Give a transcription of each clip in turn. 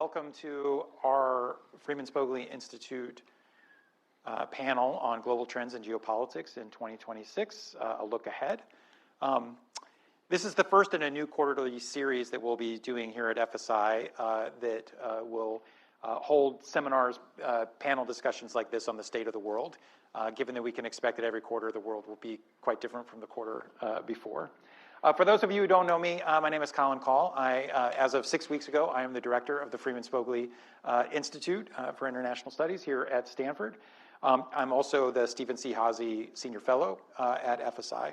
Welcome to our Freeman Spogli Institute panel on global trends in geopolitics in 2026, a look ahead. This is the first in a new quarterly series that we'll be doing here at FSI that will hold seminars, panel discussions like this on the state of the world, given that we can expect that every quarter the world will be quite different from the quarter before. For those of you who don't know me, my name is Colin Kahl. As of 6 weeks ago, I am the director of the Freeman Spogli Institute for International Studies here at Stanford. I'm also the Stephen C. Házy Senior Fellow at FSI.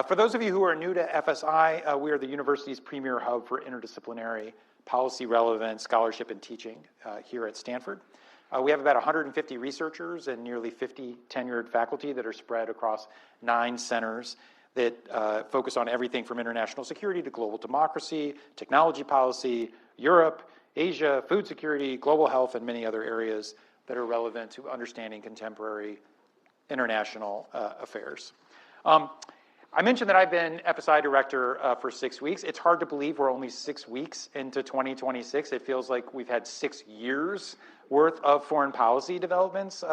For those of you who are new to FSI, we are the university's premier hub for interdisciplinary, policy-relevant scholarship and teaching here at Stanford. We have about 150 researchers and nearly 50 tenured faculty that are spread across 9 centers that focus on everything from international security to global democracy, technology policy, Europe, Asia, food security, global health, and many other areas that are relevant to understanding contemporary international affairs. I mentioned that I've been FSI director for 6 weeks. It's hard to believe we're only 6 weeks into 2026. It feels like we've had 6 years worth of foreign policy developments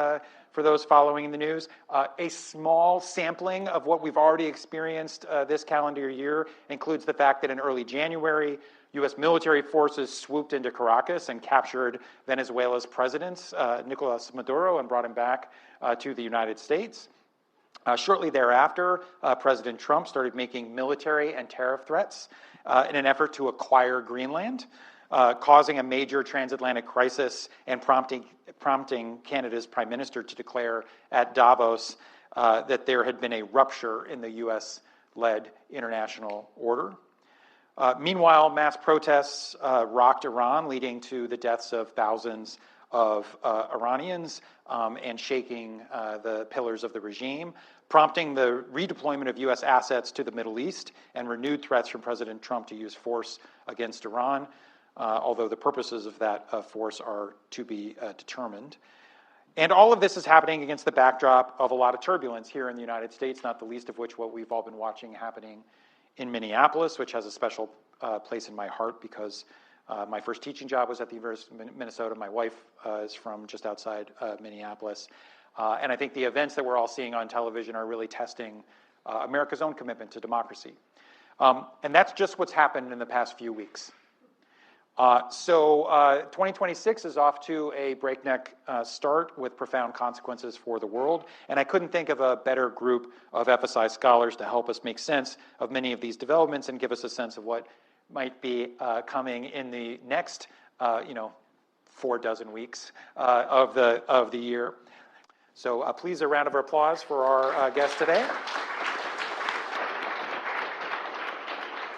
for those following the news. A small sampling of what we've already experienced this calendar year includes the fact that in early January, U.S. military forces swooped into Caracas and captured Venezuela's president, Nicolás Maduro, and brought him back to the United States. Shortly thereafter, President Trump started making military and tariff threats in an effort to acquire Greenland, causing a major transatlantic crisis and prompting Canada's Prime Minister to declare at Davos that there had been a rupture in the U.S.-led international order. Meanwhile, mass protests rocked Iran, leading to the deaths of thousands of Iranians and shaking the pillars of the regime, prompting the redeployment of U.S. assets to the Middle East and renewed threats from President Trump to use force against Iran, although the purposes of that force are to be determined. And all of this is happening against the backdrop of a lot of turbulence here in the United States, not the least of which what we've all been watching happening in Minneapolis, which has a special place in my heart because my first teaching job was at the University of Minnesota. My wife is from just outside Minneapolis. And I think the events that we're all seeing on television are really testing America's own commitment to democracy. And that's just what's happened in the past few weeks. So 2026 is off to a breakneck start with profound consequences for the world. And I couldn't think of a better group of FSI scholars to help us make sense of many of these developments and give us a sense of what might be coming in the next, 4 dozen weeks of the year. So please, a round of applause for our guest today.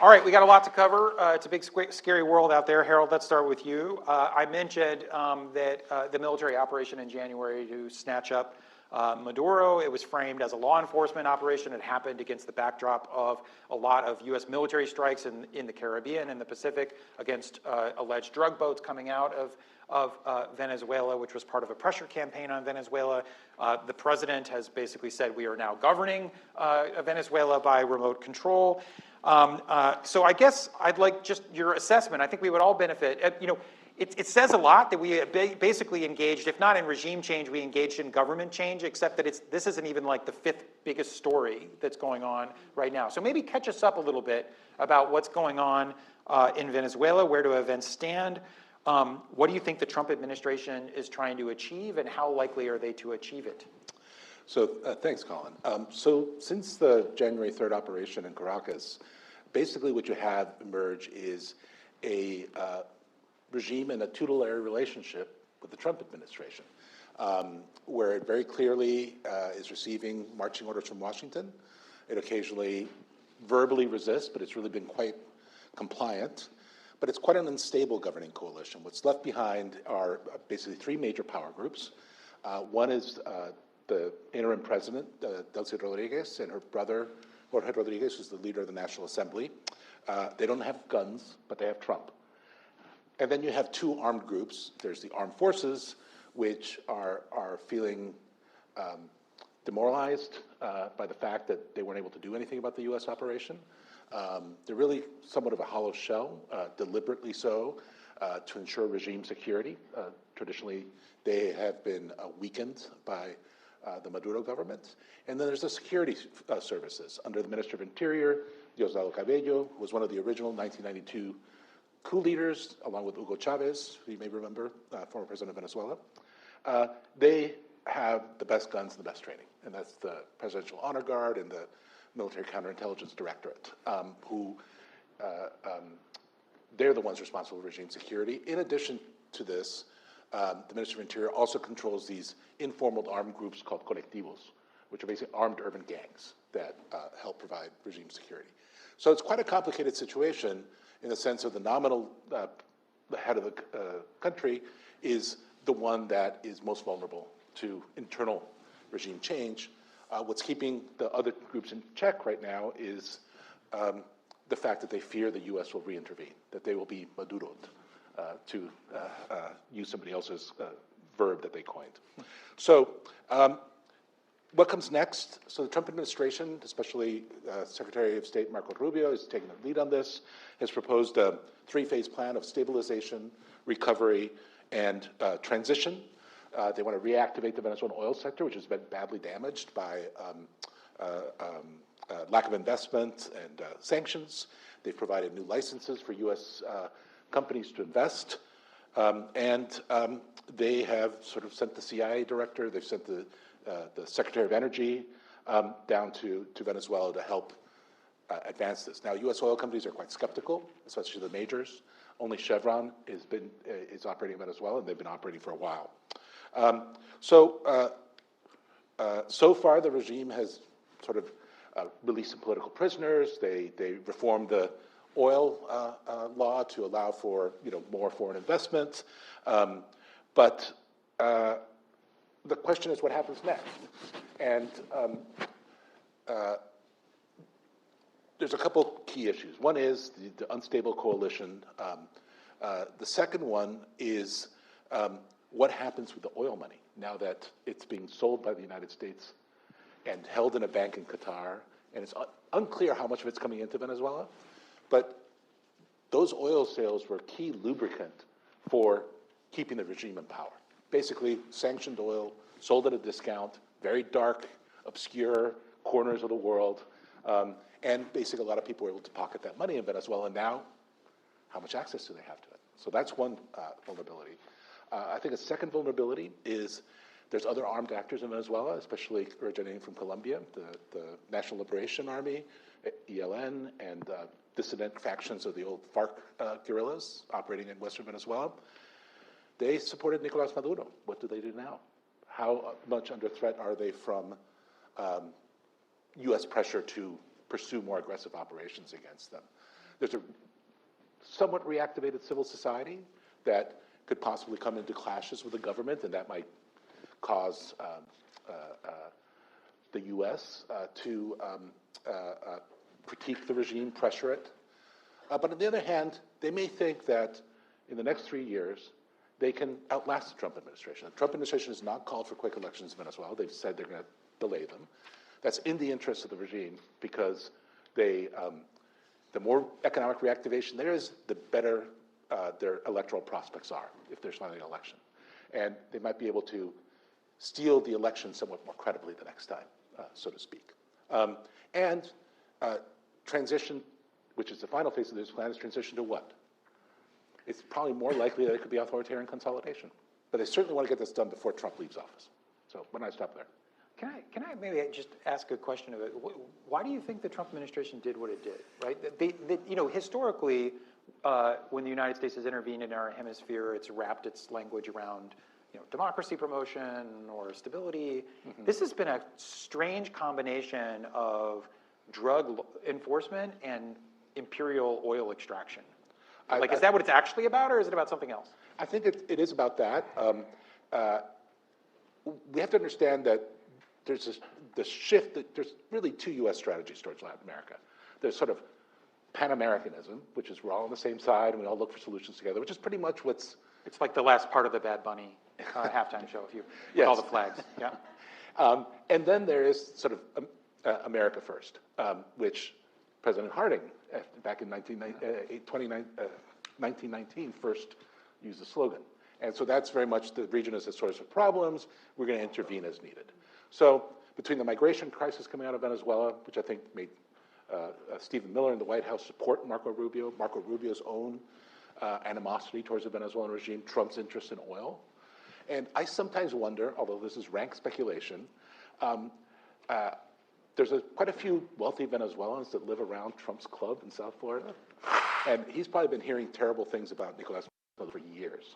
All right, we got a lot to cover. It's a big, scary world out there. Harold, let's start with you. I mentioned that the military operation in January to snatch up Maduro, it was framed as a law enforcement operation. It happened against the backdrop of a lot of U.S. military strikes in the Caribbean and the Pacific against alleged drug boats coming out of Venezuela, which was part of a pressure campaign on Venezuela. The president has basically said we are now governing Venezuela by remote control. So I guess I'd like just your assessment. I think we would all benefit. It says a lot that we basically engaged, if not in regime change, we engaged in government change, except that this isn't even like the 5th biggest story that's going on right now. So maybe catch us up a little bit about what's going on in Venezuela. Where do events stand? What do you think the Trump administration is trying to achieve, and how likely are they to achieve it? So thanks, Colin. So since the January 3rd operation in Caracas, basically what you have emerge is a regime and a tutelary relationship with the Trump administration, where it very clearly is receiving marching orders from Washington. It occasionally verbally resists, but it's really been quite compliant. But it's quite an unstable governing coalition. What's left behind are basically 3 major power groups. One is the interim president, Delcy Rodriguez, and her brother, Jorge Rodriguez, who's the leader of the National Assembly. They don't have guns, but they have Trump. And then you have 2 armed groups. There's the armed forces, which are feeling demoralized by the fact that they weren't able to do anything about the U.S. operation. They're really somewhat of a hollow shell, deliberately so. to ensure regime security. Traditionally, they have been weakened by the Maduro government. And then there's the security services. Under the Minister of Interior, Diosdado Cabello, who was one of the original 1992 coup leaders, along with Hugo Chavez, who you may remember, former president of Venezuela. They have the best guns and the best training, and that's the Presidential Honor Guard and the Military Counterintelligence Directorate, who they're the ones responsible for regime security. In addition to this, the Minister of Interior also controls these informal armed groups called colectivos, which are basically armed urban gangs that help provide regime security. So it's quite a complicated situation in the sense of the nominal the head of the country is the one that is most vulnerable to internal regime change. What's keeping the other groups in check right now is the fact that they fear the U.S. will re-intervene, that they will be maduroed, to use somebody else's verb that they coined. So what comes next? So the Trump administration, especially Secretary of State Marco Rubio, is taking the lead on this, has proposed a three-phase plan of stabilization, recovery, and transition. They want to reactivate the Venezuelan oil sector, which has been badly damaged by lack of investment and sanctions. They've provided new licenses for U.S. Companies to invest. And they have sort of sent the CIA director, they've sent the Secretary of Energy down to Venezuela to help advance this. Now, U.S. oil companies are quite skeptical, especially the majors. Only Chevron is operating in Venezuela, and they've been operating for a while. So far, the regime has sort of released some political prisoners. They reformed the oil law to allow for more foreign investment. But the question is what happens next? And there's a couple key issues. One is the unstable coalition. The second one is what happens with the oil money now that it's being sold by the United States and held in a bank in Qatar, and it's unclear how much of it's coming into Venezuela. But those oil sales were a key lubricant for keeping the regime in power. Basically, sanctioned oil sold at a discount, very dark, obscure corners of the world, and basically a lot of people were able to pocket that money in Venezuela. And now, how much access do they have to it? So that's one vulnerability. I think a second vulnerability is there's other armed actors in Venezuela, especially originating from Colombia, the National Liberation Army, ELN, and dissident factions of the old FARC guerrillas operating in western Venezuela. They supported Nicolas Maduro. What do they do now? How much under threat are they from U.S. pressure to pursue more aggressive operations against them? There's a somewhat reactivated civil society that could possibly come into clashes with the government, and that might cause the U.S. to critique the regime, pressure it. But on the other hand, they may think that in the next 3 years, they can outlast the Trump administration. The Trump administration has not called for quick elections in Venezuela. They've said they're going to delay them. That's in the interest of the regime because the more economic reactivation there is, the better their electoral prospects are if there's finally an election. And they might be able to steal the election somewhat more credibly the next time, so to speak. And transition, which is the final phase of this plan, is transition to what? It's probably more likely that it could be authoritarian consolidation. But they certainly want to get this done before Trump leaves office. So why don't I stop there? Can I maybe just ask a question of it? Why do you think the Trump administration did what it did? Right? Historically, when the United States has intervened in our hemisphere, it's wrapped its language around democracy promotion or stability. Mm-hmm. This has been a strange combination of drug enforcement and imperial oil extraction. Is that what it's actually about, or is it about something else? I think it is about that. We have to understand that there's the shift. There's really two U.S. strategies towards Latin America. There's sort of Pan-Americanism, which is we're all on the same side and we all look for solutions together, which is pretty much what's... It's like the last part of the Bad Bunny halftime show, if you recall the flags. Yeah. And then there is sort of America First, which President Harding, back in 1919, first use the slogan. And so that's very much the region is a source of problems. We're going to intervene as needed. So between the migration crisis coming out of Venezuela, which I think made Stephen Miller in the White House support Marco Rubio's own animosity towards the Venezuelan regime, Trump's interest in oil. And I sometimes wonder, although this is rank speculation, there's quite a few wealthy Venezuelans that live around Trump's club in South Florida. And he's probably been hearing terrible things about Nicolas Maduro for years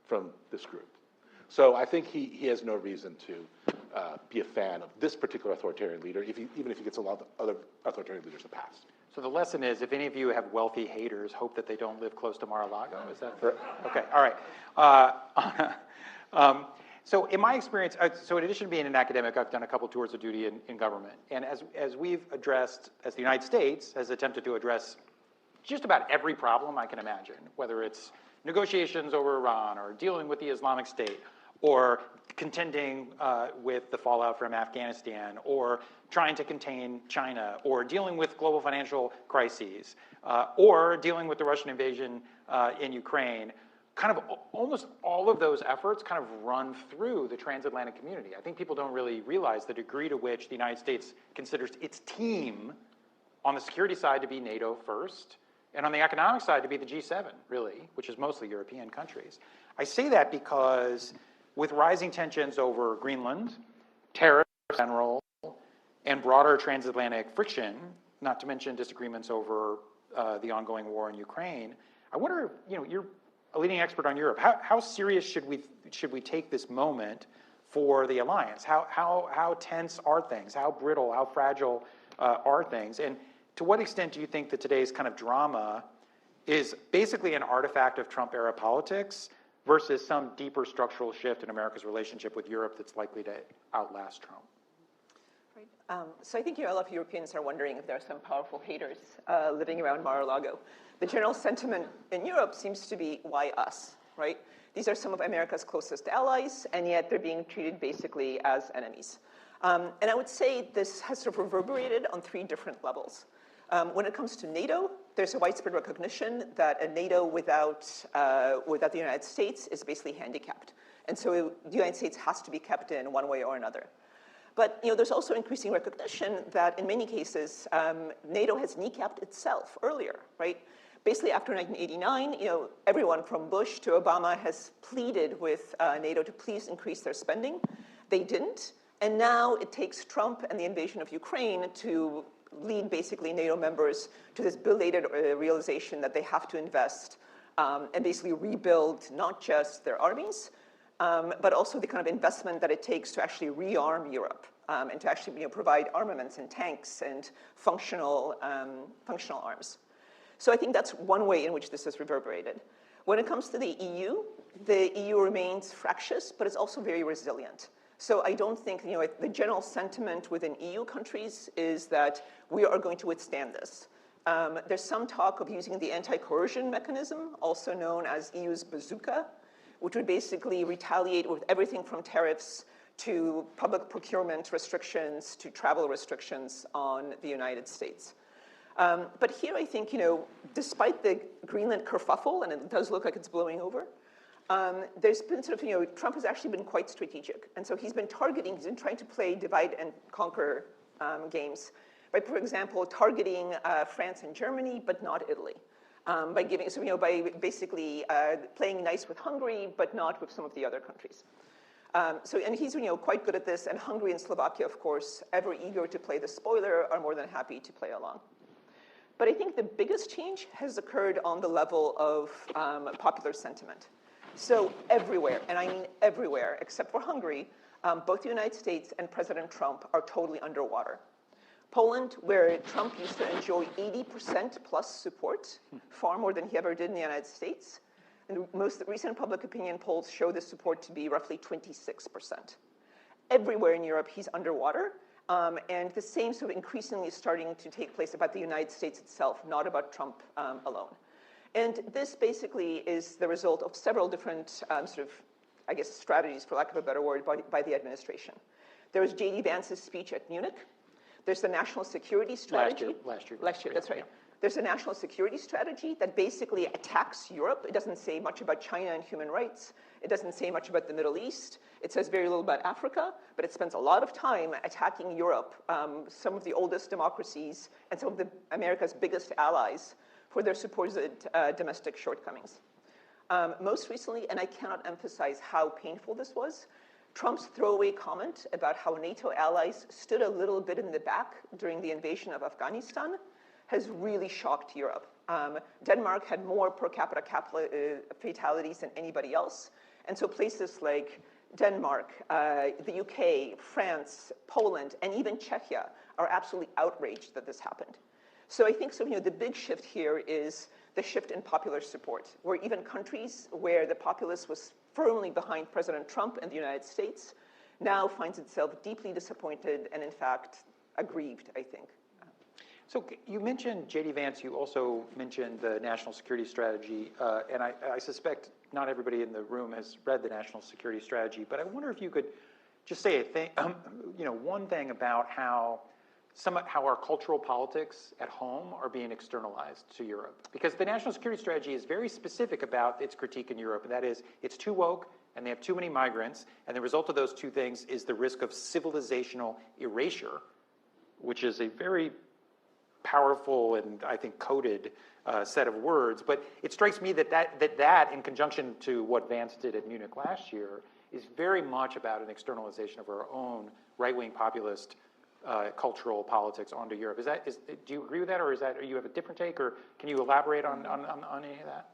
from this group. So I think he has no reason to be a fan of this particular authoritarian leader, even if he gets a lot of other authoritarian leaders in the past. So the lesson is, if any of you have wealthy haters, hope that they don't live close to Mar-a-Lago. Is that fair? Okay, all right. So in my experience, so in addition to being an academic, I've done a couple tours of duty in government. And as we've addressed, as the United States has attempted to address just about every problem I can imagine, whether it's negotiations over Iran or dealing with the Islamic State or contending with the fallout from Afghanistan or trying to contain China or dealing with global financial crises or dealing with the Russian invasion in Ukraine, kind of almost all of those efforts kind of run through the transatlantic community. I think people don't really realize the degree to which the United States considers its team on the security side to be NATO first, and on the economic side to be the G7, really, which is mostly European countries. I say that because with rising tensions over Greenland, tariffs in general, and broader transatlantic friction, not to mention disagreements over the ongoing war in Ukraine, I wonder, you're a leading expert on Europe. How serious should we take this moment for the alliance? How tense are things? How brittle, how fragile are things? And to what extent do you think that today's kind of drama is basically an artifact of Trump-era politics versus some deeper structural shift in America's relationship with Europe that's likely to outlast Trump? Right. So I think a lot of Europeans are wondering if there are some powerful haters living around Mar-a-Lago. The general sentiment in Europe seems to be, why us, right? These are some of America's closest allies, and yet they're being treated basically as enemies. And I would say this has sort of reverberated on three different levels. When it comes to NATO, there's a widespread recognition that a NATO without the United States is basically handicapped. And so the United States has to be kept in one way or another. But there's also increasing recognition that in many cases, NATO has kneecapped itself earlier, right? Basically, after 1989, everyone from Bush to Obama has pleaded with NATO to please increase their spending. They didn't, and now it takes Trump and the invasion of Ukraine to lead basically NATO members to this belated realization that they have to invest and basically rebuild not just their armies, but also the kind of investment that it takes to actually rearm Europe and to actually provide armaments and tanks and functional arms. So I think that's one way in which this has reverberated. When it comes to the EU remains fractious, but it's also very resilient. So I don't think, the general sentiment within EU countries is that we are going to withstand this. There's some talk of using the anti-coercion mechanism, also known as EU's bazooka, which would basically retaliate with everything from tariffs to public procurement restrictions to travel restrictions on the United States. But here I think, despite the Greenland kerfuffle, and it does look like it's blowing over, there's been sort of, Trump has actually been quite strategic. And so he's been trying to play divide and conquer games by, for example, targeting France and Germany, but not Italy. By basically playing nice with Hungary, but not with some of the other countries. And he's quite good at this, and Hungary and Slovakia, of course, ever eager to play the spoiler, are more than happy to play along. But I think the biggest change has occurred on the level of popular sentiment. So everywhere, and I mean everywhere, except for Hungary, both the United States and President Trump are totally underwater. Poland, where Trump used to enjoy 80% plus support, far more than he ever did in the United States. And the most recent public opinion polls show the support to be roughly 26%. Everywhere in Europe, he's underwater. And the same sort of increasingly starting to take place about the United States itself, not about Trump alone. And this basically is the result of several different strategies, for lack of a better word, by the administration. There was J.D. Vance's speech at Munich. There's the national security strategy. Last year, that's right. There's a national security strategy that basically attacks Europe. It doesn't say much about China and human rights. It doesn't say much about the Middle East. It says very little about Africa, but it spends a lot of time attacking Europe, some of the oldest democracies and some of America's biggest allies for their supposed domestic shortcomings. Most recently, and I cannot emphasize how painful this was, Trump's throwaway comment about how NATO allies stood a little bit in the back during the invasion of Afghanistan has really shocked Europe. Denmark had more per capita fatalities than anybody else. And so places like Denmark, the UK, France, Poland, and even Czechia are absolutely outraged that this happened. So I think the big shift here is the shift in popular support, where even countries where the populace was firmly behind President Trump and the United States now finds itself deeply disappointed and, in fact, aggrieved, I think. So you mentioned J.D. Vance. You also mentioned the national security strategy, and I suspect not everybody in the room has read the national security strategy. But I wonder if you could just say one thing about how our cultural politics at home are being externalized to Europe, because the national security strategy is very specific about its critique in Europe, and that is it's too woke and they have too many migrants, and the result of those two things is the risk of civilizational erasure, which is a very powerful and I think coded set of words. But it strikes me that in conjunction to what Vance did at Munich last year is very much about an externalization of our own right-wing populist cultural politics onto Europe. Do you agree with that, or you have a different take, or can you elaborate on any of that?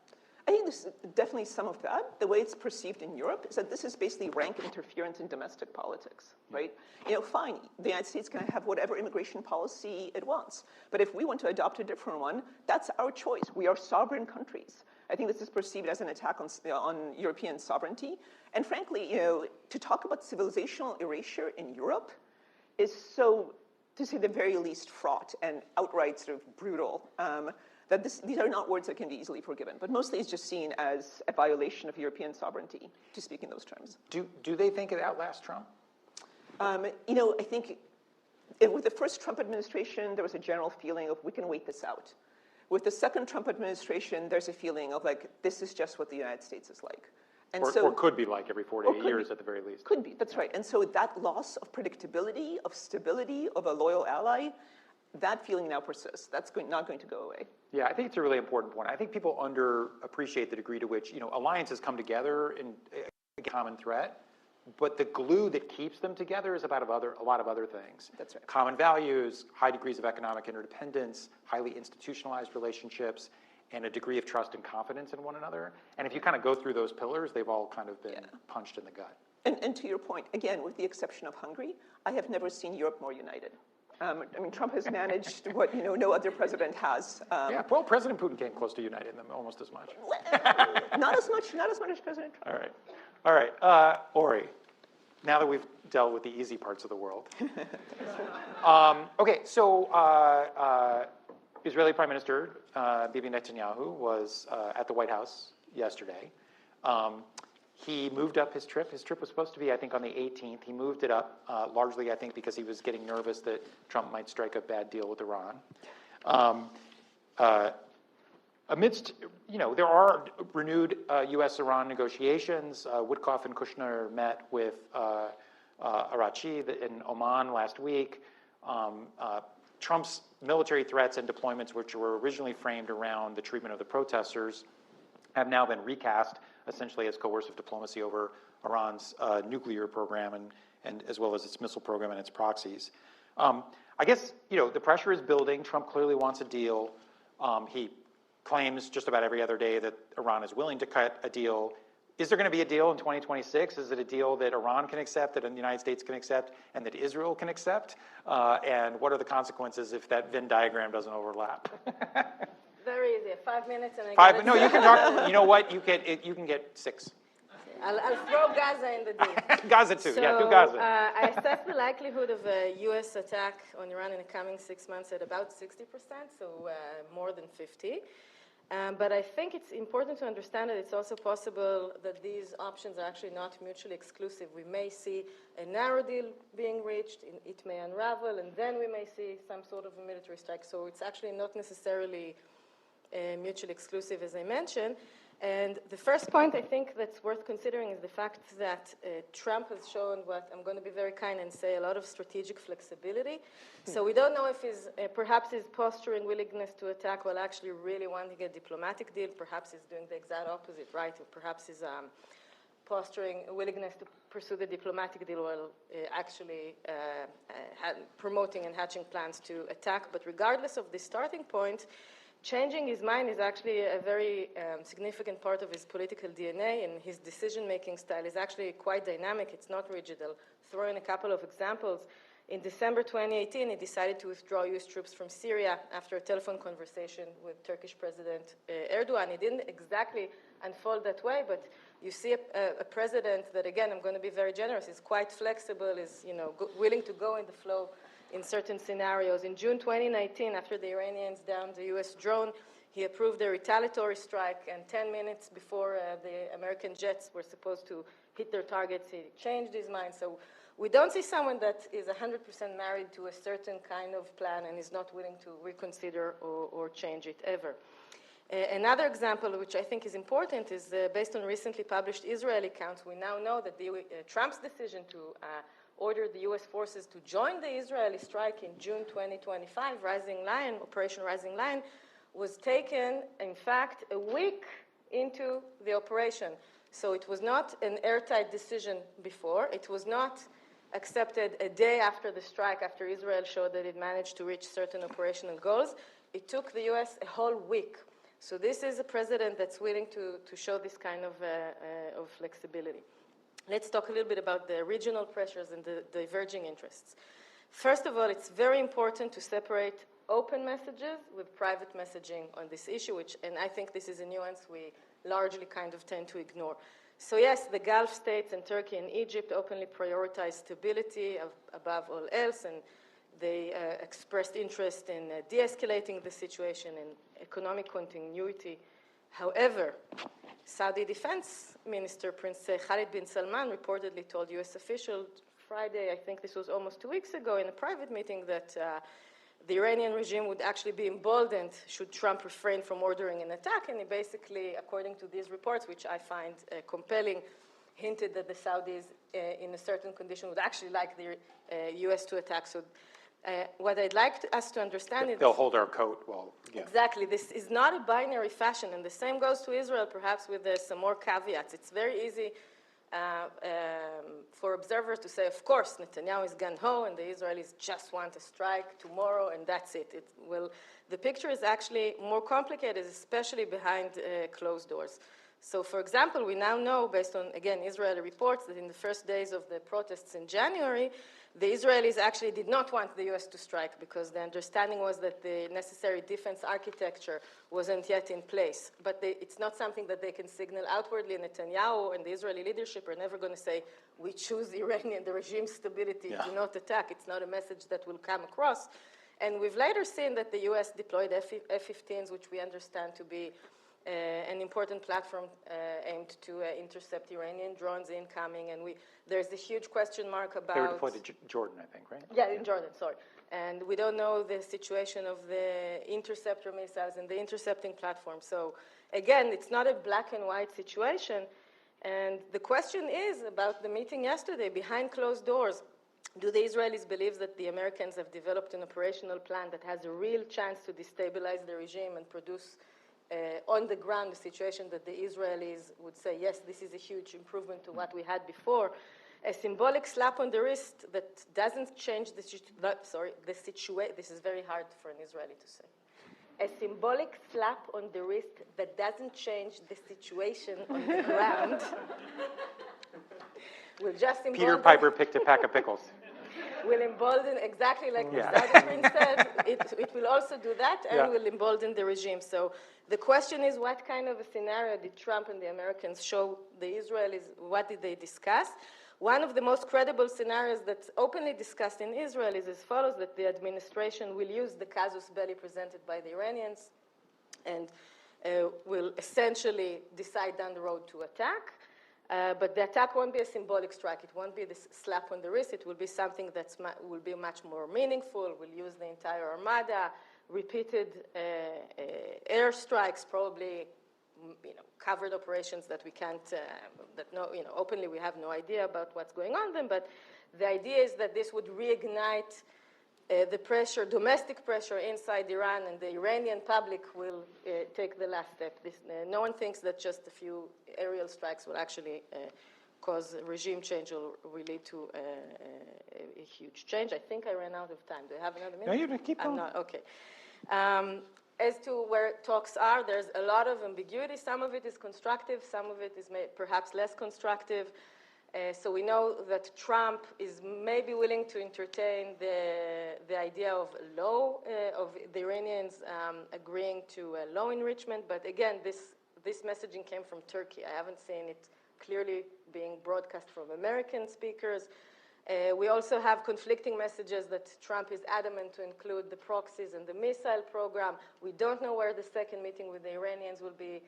I think there's definitely some of that. The way it's perceived in Europe is that this is basically rank interference in domestic politics, right? Fine, the United States can have whatever immigration policy it wants. But if we want to adopt a different one, that's our choice. We are sovereign countries. I think this is perceived as an attack on European sovereignty. And frankly, to talk about civilizational erasure in Europe is so, to say the very least, fraught and outright sort of brutal. That these are not words that can be easily forgiven, but mostly it's just seen as a violation of European sovereignty, to speak in those terms. Do they think it outlasts Trump? I think with the first Trump administration, there was a general feeling of we can wait this out. With the second Trump administration, there's a feeling of this is just what the United States is like. And or could be like every 4 to 8 years at the very least. Could be, that's right. And so that loss of predictability, of stability, of a loyal ally, that feeling now persists. That's not going to go away. Yeah, I think it's a really important point. I think people underappreciate the degree to which alliances come together in a common threat, but the glue that keeps them together is about a lot of other things. That's right. Common values, high degrees of economic interdependence, highly institutionalized relationships, and a degree of trust and confidence in one another. And if you kind of go through those pillars, they've all kind of been punched in the gut. And to your point, again, with the exception of Hungary, I have never seen Europe more united. Trump has managed what no other president has. Well, President Putin came close to uniting them almost as much. Not as much as President Trump. All right. Ori, now that we've dealt with the easy parts of the world. Okay, so Israeli Prime Minister Bibi Netanyahu was at the White House yesterday. He moved up his trip. His trip was supposed to be, I think, on the 18th. He moved it up, largely, I think, because he was getting nervous that Trump might strike a bad deal with Iran. Amidst, there are renewed U.S.-Iran negotiations. Witkoff and Kushner met with Araghchi in Oman last week. Trump's military threats and deployments, which were originally framed around the treatment of the protesters, have now been recast essentially as coercive diplomacy over Iran's nuclear program and as well as its missile program and its proxies. I guess, the pressure is building. Trump clearly wants a deal. He claims just about every other day that Iran is willing to cut a deal. Is there going to be a deal in 2026? Is it a deal that Iran can accept, that the United States can accept, and that Israel can accept? And what are the consequences if that Venn diagram doesn't overlap? Very easy. 5 minutes and I 5? No, you can talk. You know what? You can get 6. I'll throw Gaza in the deal. Gaza too. So, do Gaza. I assess the likelihood of a U.S. attack on Iran in the coming 6 months at about 60%, so more than 50. But I think it's important to understand that it's also possible that these options are actually not mutually exclusive. We may see a narrow deal being reached, it may unravel, and then we may see some sort of a military strike. So it's actually not necessarily mutually exclusive, as I mentioned. And the first point I think that's worth considering is the fact that Trump has shown what, I'm going to be very kind and say, a lot of strategic flexibility. So we don't know if he's, perhaps his posturing willingness to attack while actually really wanting a diplomatic deal. Perhaps he's doing the exact opposite, right? Or perhaps he's posturing a willingness to pursue the diplomatic deal while actually promoting and hatching plans to attack. But regardless of the starting point, changing his mind is actually a very significant part of his political DNA, and his decision-making style is actually quite dynamic. It's not rigid. I'll throw in a couple of examples. In December 2018, he decided to withdraw U.S. troops from Syria after a telephone conversation with Turkish President Erdogan. It didn't exactly unfold that way, but you see a president that, again, I'm going to be very generous, is quite flexible, is willing to go in the flow in certain scenarios. In June 2019, after the Iranians downed the U.S. drone, he approved a retaliatory strike, and 10 minutes before the American jets were supposed to hit their targets, he changed his mind. So we don't see someone that is 100% married to a certain kind of plan and is not willing to reconsider or change it ever. Another example, which I think is important, is based on recently published Israeli accounts. We now know that Trump's decision to order the U.S. forces to join the Israeli strike in June 2025, Operation Rising Lion, was taken, in fact, a week into the operation. So it was not an airtight decision before. It was not accepted a day after the strike, after Israel showed that it managed to reach certain operational goals. It took the U.S. a whole week. So this is a president that's willing to show this kind of flexibility. Let's talk a little bit about the regional pressures and the diverging interests. First of all, it's very important to separate open messages with private messaging on this issue, and I think this is a nuance we largely kind of tend to ignore. So yes, the Gulf states and Turkey and Egypt openly prioritize stability above all else, and they expressed interest in de-escalating the situation and economic continuity. However, Saudi Defense Minister Prince Khalid bin Salman reportedly told U.S. officials Friday, I think this was almost 2 weeks ago, in a private meeting that the Iranian regime would actually be emboldened should Trump refrain from ordering an attack. And he basically, according to these reports, which I find compelling, hinted that the Saudis, in a certain condition, would actually like the U.S. to attack. So what I'd like us to understand is... They'll hold our coat while... Yeah. Exactly. This is not a binary fashion, and the same goes to Israel, perhaps with some more caveats. It's very easy for observers to say, of course, Netanyahu is gung-ho, and the Israelis just want a strike tomorrow, and that's it. Well, the picture is actually more complicated, especially behind closed doors. So, for example, we now know, based on, again, Israeli reports, that in the first days of the protests in January, the Israelis actually did not want the U.S. to strike because the understanding was that the necessary defense architecture wasn't yet in place. But it's not something that they can signal outwardly. Netanyahu and the Israeli leadership are never going to say, we choose the regime's stability, do not attack. It's not a message that will come across. And we've later seen that the U.S. deployed F-15s, which we understand to be an important platform aimed to intercept Iranian drones incoming, and there's a huge question mark about... They were deployed to Jordan, I think, right? Yeah, in Jordan, sorry. And we don't know the situation of the interceptor missiles and the intercepting platform. So again, it's not a black and white situation. And the question is about the meeting yesterday, behind closed doors. Do the Israelis believe that the Americans have developed an operational plan that has a real chance to destabilize the regime and produce on the ground a situation that the Israelis would say, yes, this is a huge improvement to what we had before? A symbolic slap on the wrist that doesn't change the situation. This is very hard for an Israeli to say. A symbolic slap on the wrist that doesn't change the situation on the ground will just embolden... Peter Piper picked a pack of pickles. Will embolden, exactly like the Saudi prince said, it will also do that and will embolden the regime. So the question is, what kind of a scenario did Trump and the Americans show the Israelis? What did they discuss? One of the most credible scenarios that's openly discussed in Israel is as follows, that the administration will use the casus belli presented by the Iranians and will essentially decide down the road to attack. But the attack won't be a symbolic strike. It won't be this slap on the wrist. It will be something that will be much more meaningful. We'll use the entire armada, repeated airstrikes, probably covered operations that we can't, openly we have no idea about what's going on then. But the idea is that this would reignite the pressure, domestic pressure inside Iran, and the Iranian public will take the last step. No one thinks that just a few aerial strikes will actually cause regime change or will lead to a huge change. I think I ran out of time. Do I have another minute? No, you keep going. I'm not, okay. As to where talks are, there's a lot of ambiguity. Some of it is constructive, some of it is perhaps less constructive. So we know that Trump is maybe willing to entertain the idea of the Iranians agreeing to low enrichment. But again, this messaging came from Turkey. I haven't seen it clearly being broadcast from American speakers. We also have conflicting messages that Trump is adamant to include the proxies and the missile program. We don't know where the second meeting with the Iranians will be.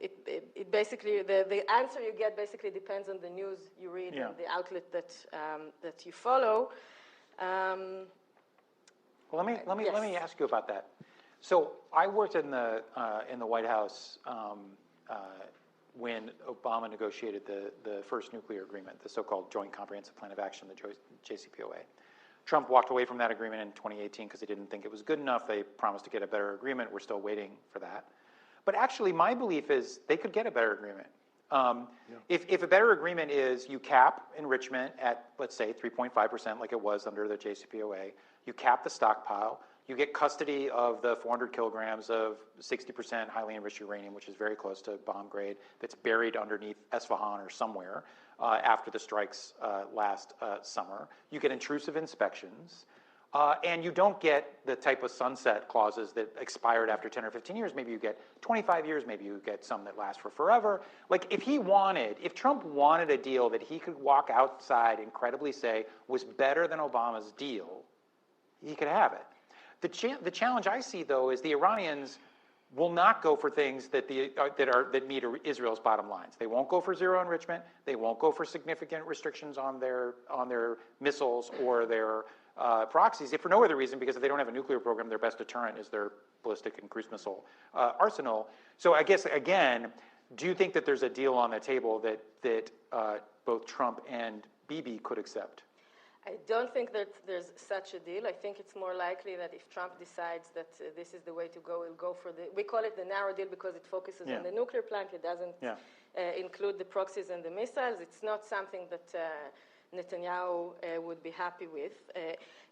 It basically, the answer you get basically depends on the news you read and the outlet that you follow. Well, let me ask you about that. So I worked in the White House when Obama negotiated the first nuclear agreement, the so-called Joint Comprehensive Plan of Action, the JCPOA. Trump walked away from that agreement in 2018 because he didn't think it was good enough. They promised to get a better agreement. We're still waiting for that. But actually, my belief is they could get a better agreement. If a better agreement is you cap enrichment at, let's say, 3.5%, like it was under the JCPOA, you cap the stockpile, you get custody of the 400 kilograms of 60% highly enriched uranium, which is very close to bomb grade, that's buried underneath Esfahan or somewhere after the strikes last summer. You get intrusive inspections. And you don't get the type of sunset clauses that expired after 10 or 15 years. Maybe you get 25 years. Maybe you get some that last for forever. Like if Trump wanted a deal that he could walk outside and credibly say was better than Obama's deal, he could have it. The challenge I see, though, is the Iranians will not go for things that meet Israel's bottom lines. They won't go for zero enrichment. They won't go for significant restrictions on their missiles or their proxies, if for no other reason, because if they don't have a nuclear program, their best deterrent is their ballistic and cruise missile arsenal. So I guess, again, do you think that there's a deal on the table that both Trump and Bibi could accept? I don't think that there's such a deal. I think it's more likely that if Trump decides that this is the way to go, he'll go for we call it the narrow deal because it focuses on the nuclear plant. It doesn't include the proxies and the missiles. It's not something that Netanyahu would be happy with.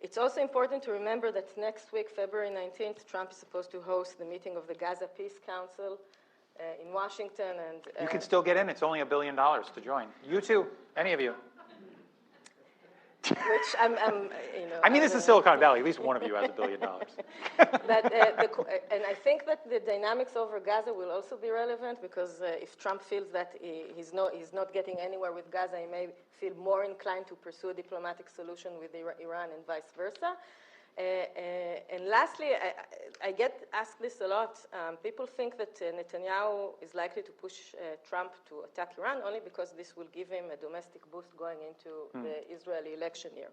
It's also important to remember that next week, February 19th, Trump is supposed to host the meeting of the Gaza Peace Council in Washington. And you can still get in. It's only $1 billion to join. You too, any of you. Which I mean, this is Silicon Valley. At least one of you has $1 billion. And I think that the dynamics over Gaza will also be relevant because if Trump feels that he's not getting anywhere with Gaza, he may feel more inclined to pursue a diplomatic solution with Iran and vice versa. And lastly, I get asked this a lot. People think that Netanyahu is likely to push Trump to attack Iran only because this will give him a domestic boost going into the Israeli election year.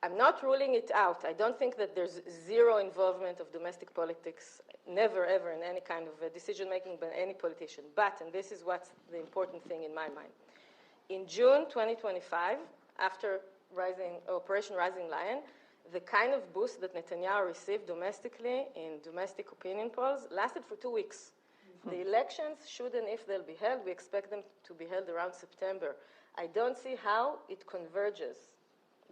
I'm not ruling it out. I don't think that there's zero involvement of domestic politics, never, ever, in any kind of decision-making by any politician. But, and this is what's the important thing in my mind, in June 2025, after Operation Rising Lion, the kind of boost that Netanyahu received domestically in domestic opinion polls lasted for 2 weeks. The elections, should and if they'll be held, we expect them to be held around September. I don't see how it converges,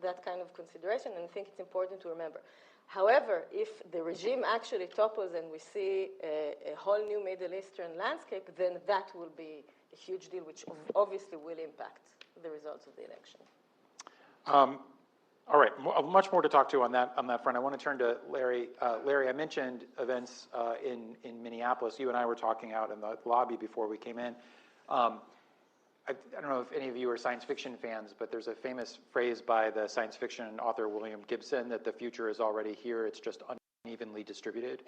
that kind of consideration, and I think it's important to remember. However, if the regime actually topples and we see a whole new Middle Eastern landscape, then that will be a huge deal, which obviously will impact the results of the election. All right, much more to talk to on that front. I want to turn to Larry. Larry, I mentioned events in Minneapolis. You and I were talking out in the lobby before we came in. I don't know if any of you are science fiction fans, but there's a famous phrase by the science fiction author William Gibson that the future is already here, it's just unevenly distributed.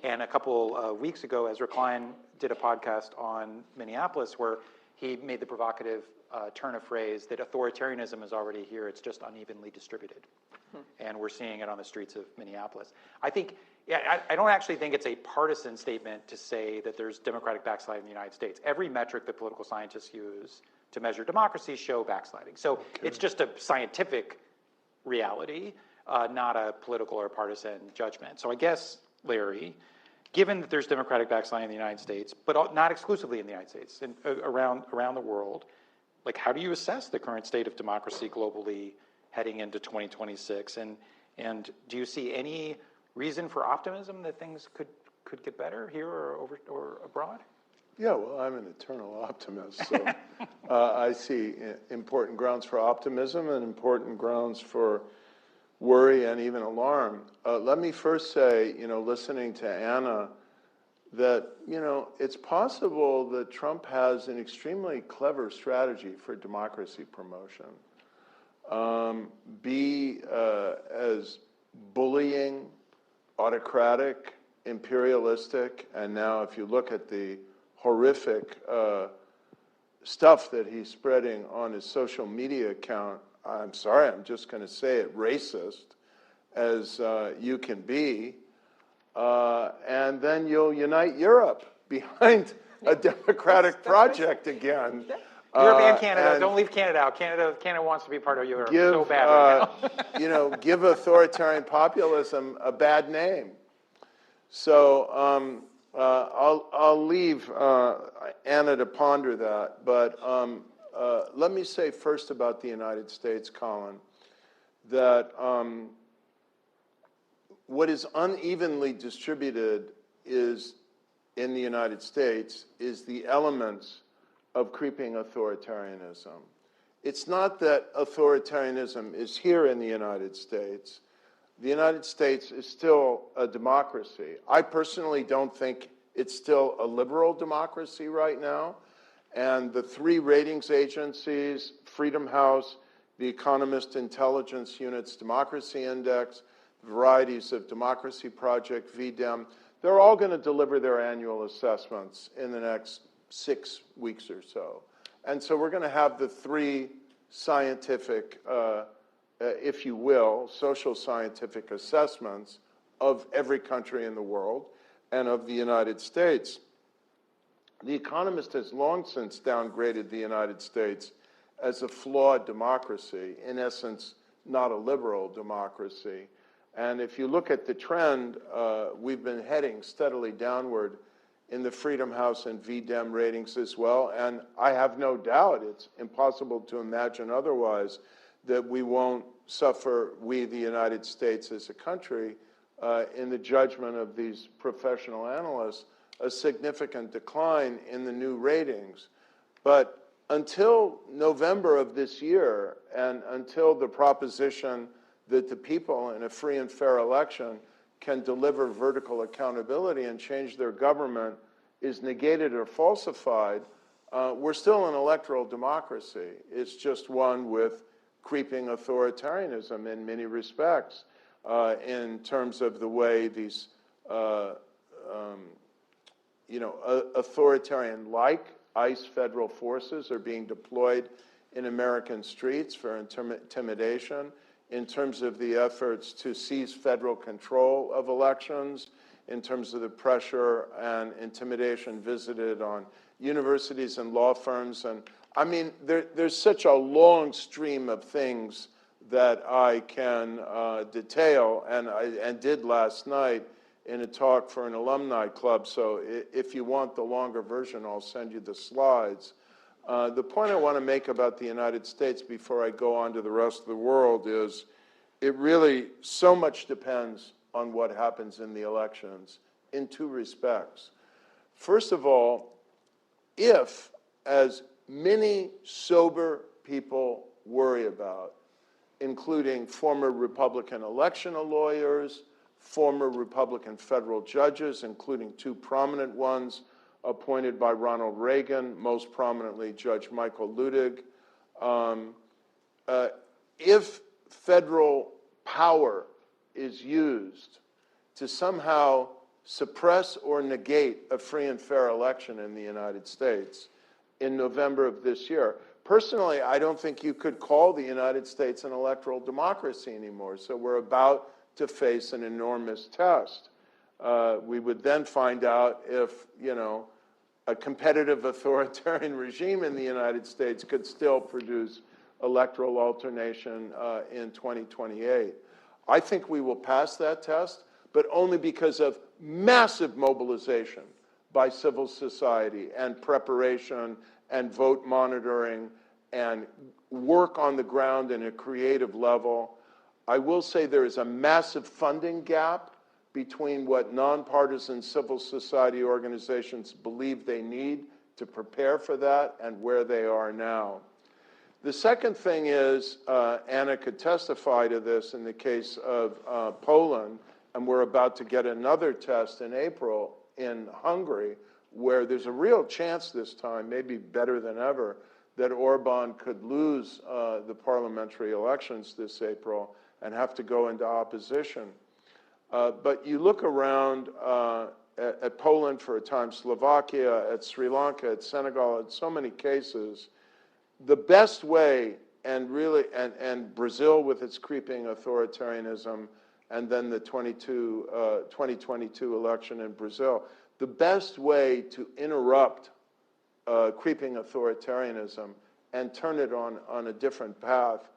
And a couple weeks ago, Ezra Klein did a podcast on Minneapolis where he made the provocative turn of phrase that authoritarianism is already here, it's just unevenly distributed. And we're seeing it on the streets of Minneapolis. I think, I don't actually think it's a partisan statement to say that there's democratic backsliding in the United States. Every metric that political scientists use to measure democracy show backsliding. So it's just a scientific reality, not a political or partisan judgment. So I guess, Larry, given that there's democratic backsliding in the United States, but not exclusively in the United States, and around the world, like how do you assess the current state of democracy globally heading into 2026? And do you see any reason for optimism that things could get better here or abroad? Yeah, well, I'm an eternal optimist, so I see important grounds for optimism and important grounds for worry and even alarm. Let me first say, listening to Anna, that, it's possible that Trump has an extremely clever strategy for democracy promotion. Be as bullying, autocratic, imperialistic, and now if you look at the horrific stuff that he's spreading on his social media account, I'm sorry, I'm just going to say it, racist as you can be, and then you'll unite Europe behind a democratic project again. Europe and Canada, don't leave Canada out. Canada wants to be part of Europe so bad right now. Give authoritarian populism a bad name. So I'll leave Anna to ponder that, but let me say first about the United States, Colin, that what is unevenly distributed is in the United States is the elements of creeping authoritarianism. It's not that authoritarianism is here in the United States. The United States is still a democracy. I personally don't think it's still a liberal democracy right now. And the three ratings agencies, Freedom House, the Economist Intelligence Unit's Democracy Index, varieties of Democracy Project, VDEM, they're all going to deliver their annual assessments in the next 6 weeks or so. And so we're going to have the three scientific, if you will, social scientific assessments of every country in the world and of the United States. The Economist has long since downgraded the United States as a flawed democracy, in essence, not a liberal democracy. And if you look at the trend, we've been heading steadily downward in the Freedom House and VDEM ratings as well. And I have no doubt, it's impossible to imagine otherwise, that we won't suffer, we, the United States as a country, in the judgment of these professional analysts, a significant decline in the new ratings. But until November of this year, and until the proposition that the people in a free and fair election can deliver vertical accountability and change their government is negated or falsified, we're still an electoral democracy. It's just one with creeping authoritarianism in many respects, in terms of the way these authoritarian-like ICE federal forces are being deployed in American streets for intimidation, in terms of the efforts to seize federal control of elections, in terms of the pressure and intimidation visited on universities and law firms. And I mean, there's such a long stream of things that I can detail, and did last night in a talk for an alumni club. So if you want the longer version, I'll send you the slides. The point I want to make about the United States before I go on to the rest of the world is it really so much depends on what happens in the elections in two respects. First of all, if, as many sober people worry about, including former Republican election lawyers, former Republican federal judges, including two prominent ones appointed by Ronald Reagan, most prominently Judge Michael Luttig. If federal power is used to somehow suppress or negate a free and fair election in the United States in November of this year. Personally, I don't think you could call the United States an electoral democracy anymore. So we're about to face an enormous test. We would then find out if, a competitive authoritarian regime in the United States could still produce electoral alternation in 2028. I think we will pass that test, but only because of massive mobilization by civil society and preparation and vote monitoring and work on the ground in a creative level. I will say there is a massive funding gap between what nonpartisan civil society organizations believe they need to prepare for that and where they are now. The second thing is, Anna could testify to this in the case of Poland, and we're about to get another test in April in Hungary, where there's a real chance this time, maybe better than ever, that Orban could lose the parliamentary elections this April and have to go into opposition. But you look around at Poland for a time, Slovakia, at Sri Lanka, at Senegal, at so many cases, the best way, and Brazil with its creeping authoritarianism, and then the 2022 election in Brazil, the best way to interrupt creeping authoritarianism and turn it on a different path,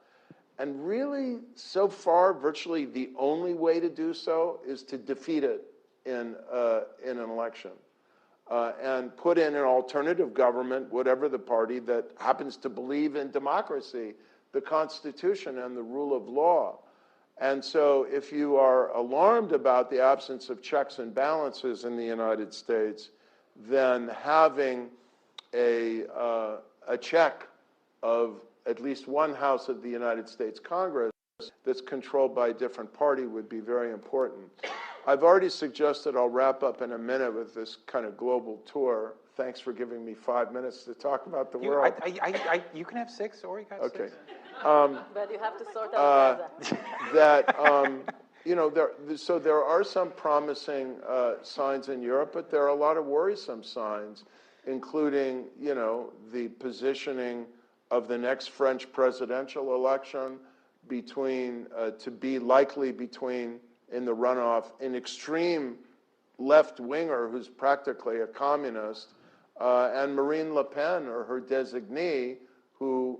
and really, so far, virtually the only way to do so is to defeat it in an election. And put in an alternative government, whatever the party that happens to believe in democracy, the Constitution, and the rule of law. And so if you are alarmed about the absence of checks and balances in the United States, then having a check of at least one house of the United States Congress that's controlled by a different party would be very important. I've already suggested I'll wrap up in a minute with this kind of global tour. Thanks for giving me 5 minutes to talk about the world. You can have 6, or you got Okay. 6. But you have to sort out Gaza. So there are some promising signs in Europe, but there are a lot of worrisome signs, including, the positioning of the next French presidential election to be likely between, in the runoff, an extreme left-winger who's practically a communist, and Marine Le Pen, or her designee, who,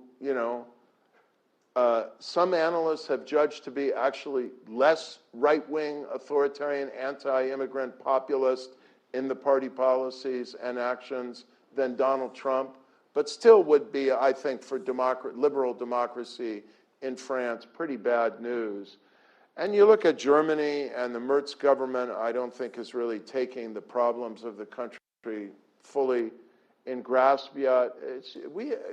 some analysts have judged to be actually less right-wing, authoritarian, anti-immigrant populist in the party policies and actions than Donald Trump, but still would be, I think, for liberal democracy in France, pretty bad news. And you look at Germany, and the Merz government, I don't think is really taking the problems of the country fully in grasp yet.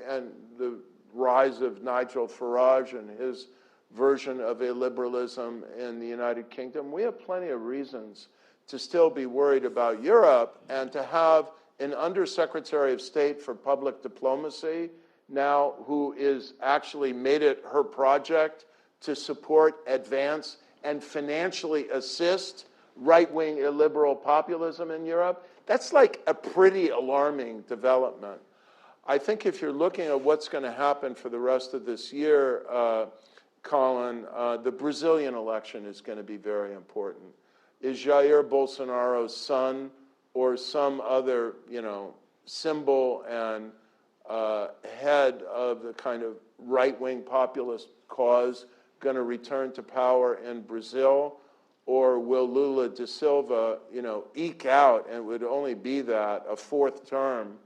And the rise of Nigel Farage and his version of illiberalism in the United Kingdom, we have plenty of reasons to still be worried about Europe, and to have an Undersecretary of State for Public Diplomacy now who is actually made it her project to support, advance, and financially assist right-wing illiberal populism in Europe. That's like a pretty alarming development. I think if you're looking at what's going to happen for the rest of this year, Colin, the Brazilian election is going to be very important. Is Jair Bolsonaro's son or some other, symbol and head of the kind of right-wing populist cause going to return to power in Brazil? Or will Lula da Silva, eke out, and it would only be that, a fourth term?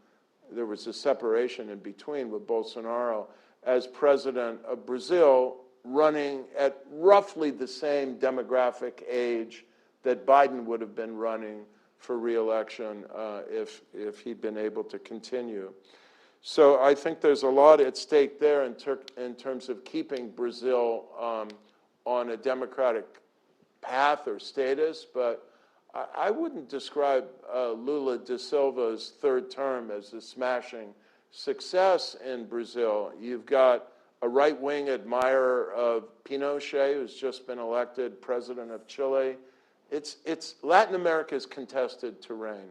There was a separation in between with Bolsonaro as president of Brazil, running at roughly the same demographic age that Biden would have been running for re-election if he'd been able to continue. So I think there's a lot at stake there in terms of keeping Brazil on a democratic path or status, but I wouldn't describe Lula da Silva's third term as a smashing success in Brazil. You've got a right-wing admirer of Pinochet, who's just been elected president of Chile, It's Latin America's contested terrain.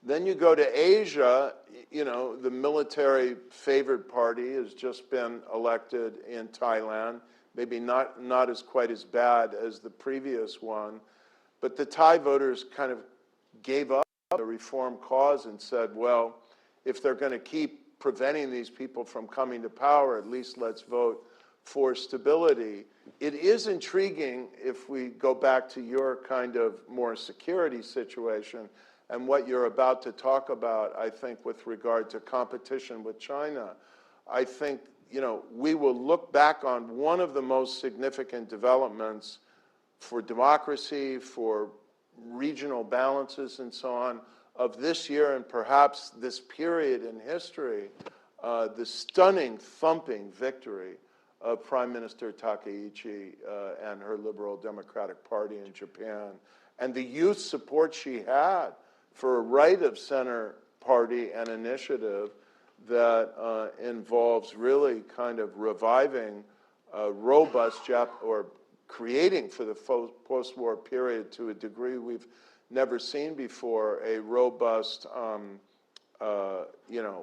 Then you go to Asia, you know, the military favored party has just been elected in Thailand, maybe not as quite as bad as the previous one, but the Thai voters kind of gave up the reform cause and said, well, if they're going to keep preventing these people from coming to power, at least let's vote for stability. It is intriguing if we go back to your kind of more security situation and what you're about to talk about, I think, with regard to competition with China. I think, you know, we will look back on one of the most significant developments for democracy, for regional balances and so on, of this year and perhaps this period in history, the stunning, thumping victory of Prime Minister Takaichi and her Liberal Democratic Party in Japan, and the youth support she had for a right-of-center party and initiative that involves really kind of reviving robust or creating for the post-war period to a degree we've never seen before, a robust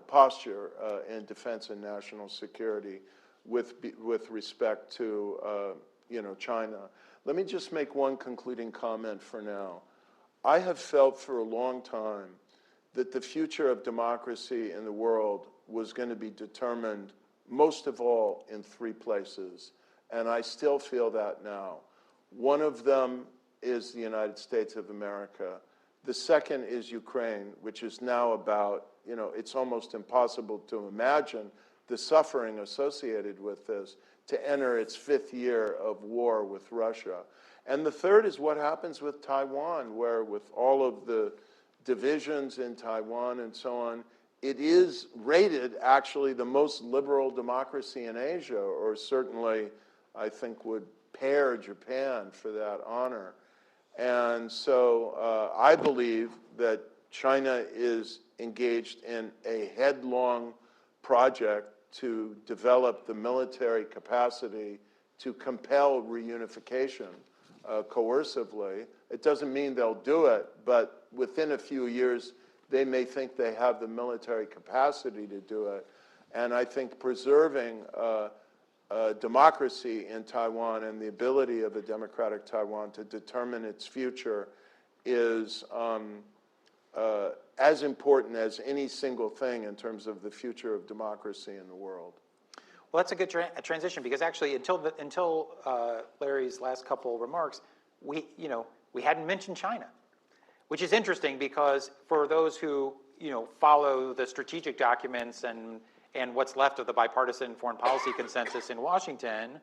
posture in defense and national security with respect to China. Let me just make one concluding comment for now. I have felt for a long time that the future of democracy in the world was going to be determined most of all in three places, and I still feel that now. One of them is the United States of America. The second is Ukraine, which is now about, it's almost impossible to imagine the suffering associated with this, to enter its fifth year of war with Russia. And the third is what happens with Taiwan, where with all of the divisions in Taiwan and so on, it is rated actually the most liberal democracy in Asia, or certainly I think would pair Japan for that honor. And so I believe that China is engaged in a headlong project to develop the military capacity to compel reunification coercively. It doesn't mean they'll do it, but within a few years, they may think they have the military capacity to do it. And I think preserving democracy in Taiwan and the ability of a democratic Taiwan to determine its future is as important as any single thing in terms of the future of democracy in the world. Well, that's a good transition, because actually, until Larry's last couple remarks, we hadn't mentioned China, which is interesting because for those who follow the strategic documents and what's left of the bipartisan foreign policy consensus in Washington,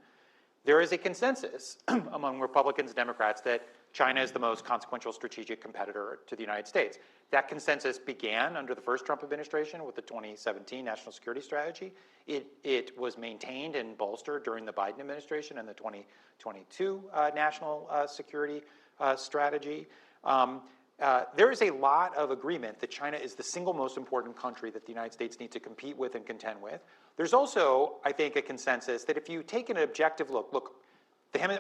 there is a consensus among Republicans and Democrats that China is the most consequential strategic competitor to the United States. That consensus began under the first Trump administration with the 2017 National Security Strategy. It was maintained and bolstered during the Biden administration and the 2022 National Security Strategy. There is a lot of agreement that China is the single most important country that the United States needs to compete with and contend with. There's also, I think, a consensus that if you take an objective look,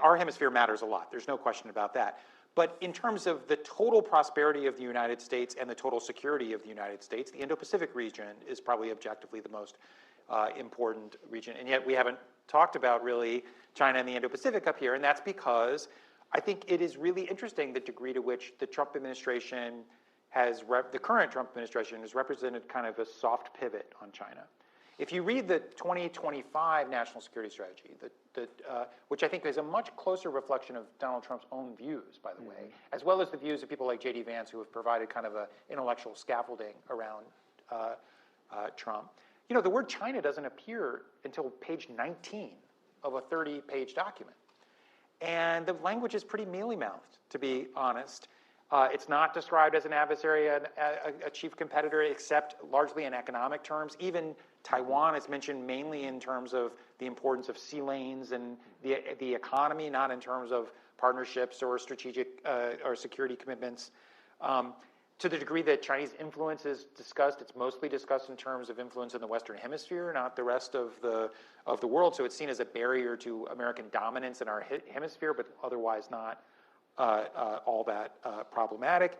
our hemisphere matters a lot. There's no question about that. But in terms of the total prosperity of the United States and the total security of the United States, the Indo-Pacific region is probably objectively the most important region. And yet we haven't talked about really China and the Indo-Pacific up here, and that's because I think it is really interesting the degree to which the Trump administration the current Trump administration has represented kind of a soft pivot on China. If you read the 2025 National Security Strategy, which I think is a much closer reflection of Donald Trump's own views, by the way, as well as the views of people like J.D. Vance, who have provided kind of an intellectual scaffolding around Trump, the word China doesn't appear until page 19 of a 30-page document. And the language is pretty mealy-mouthed, to be honest. It's not described as an adversary, a chief competitor, except largely in economic terms. Even Taiwan is mentioned mainly in terms of the importance of sea lanes and the economy, not in terms of partnerships or strategic or security commitments. To the degree that Chinese influence is discussed, it's mostly discussed in terms of influence in the Western Hemisphere, not the rest of the world. So it's seen as a barrier to American dominance in our hemisphere, but otherwise not all that problematic.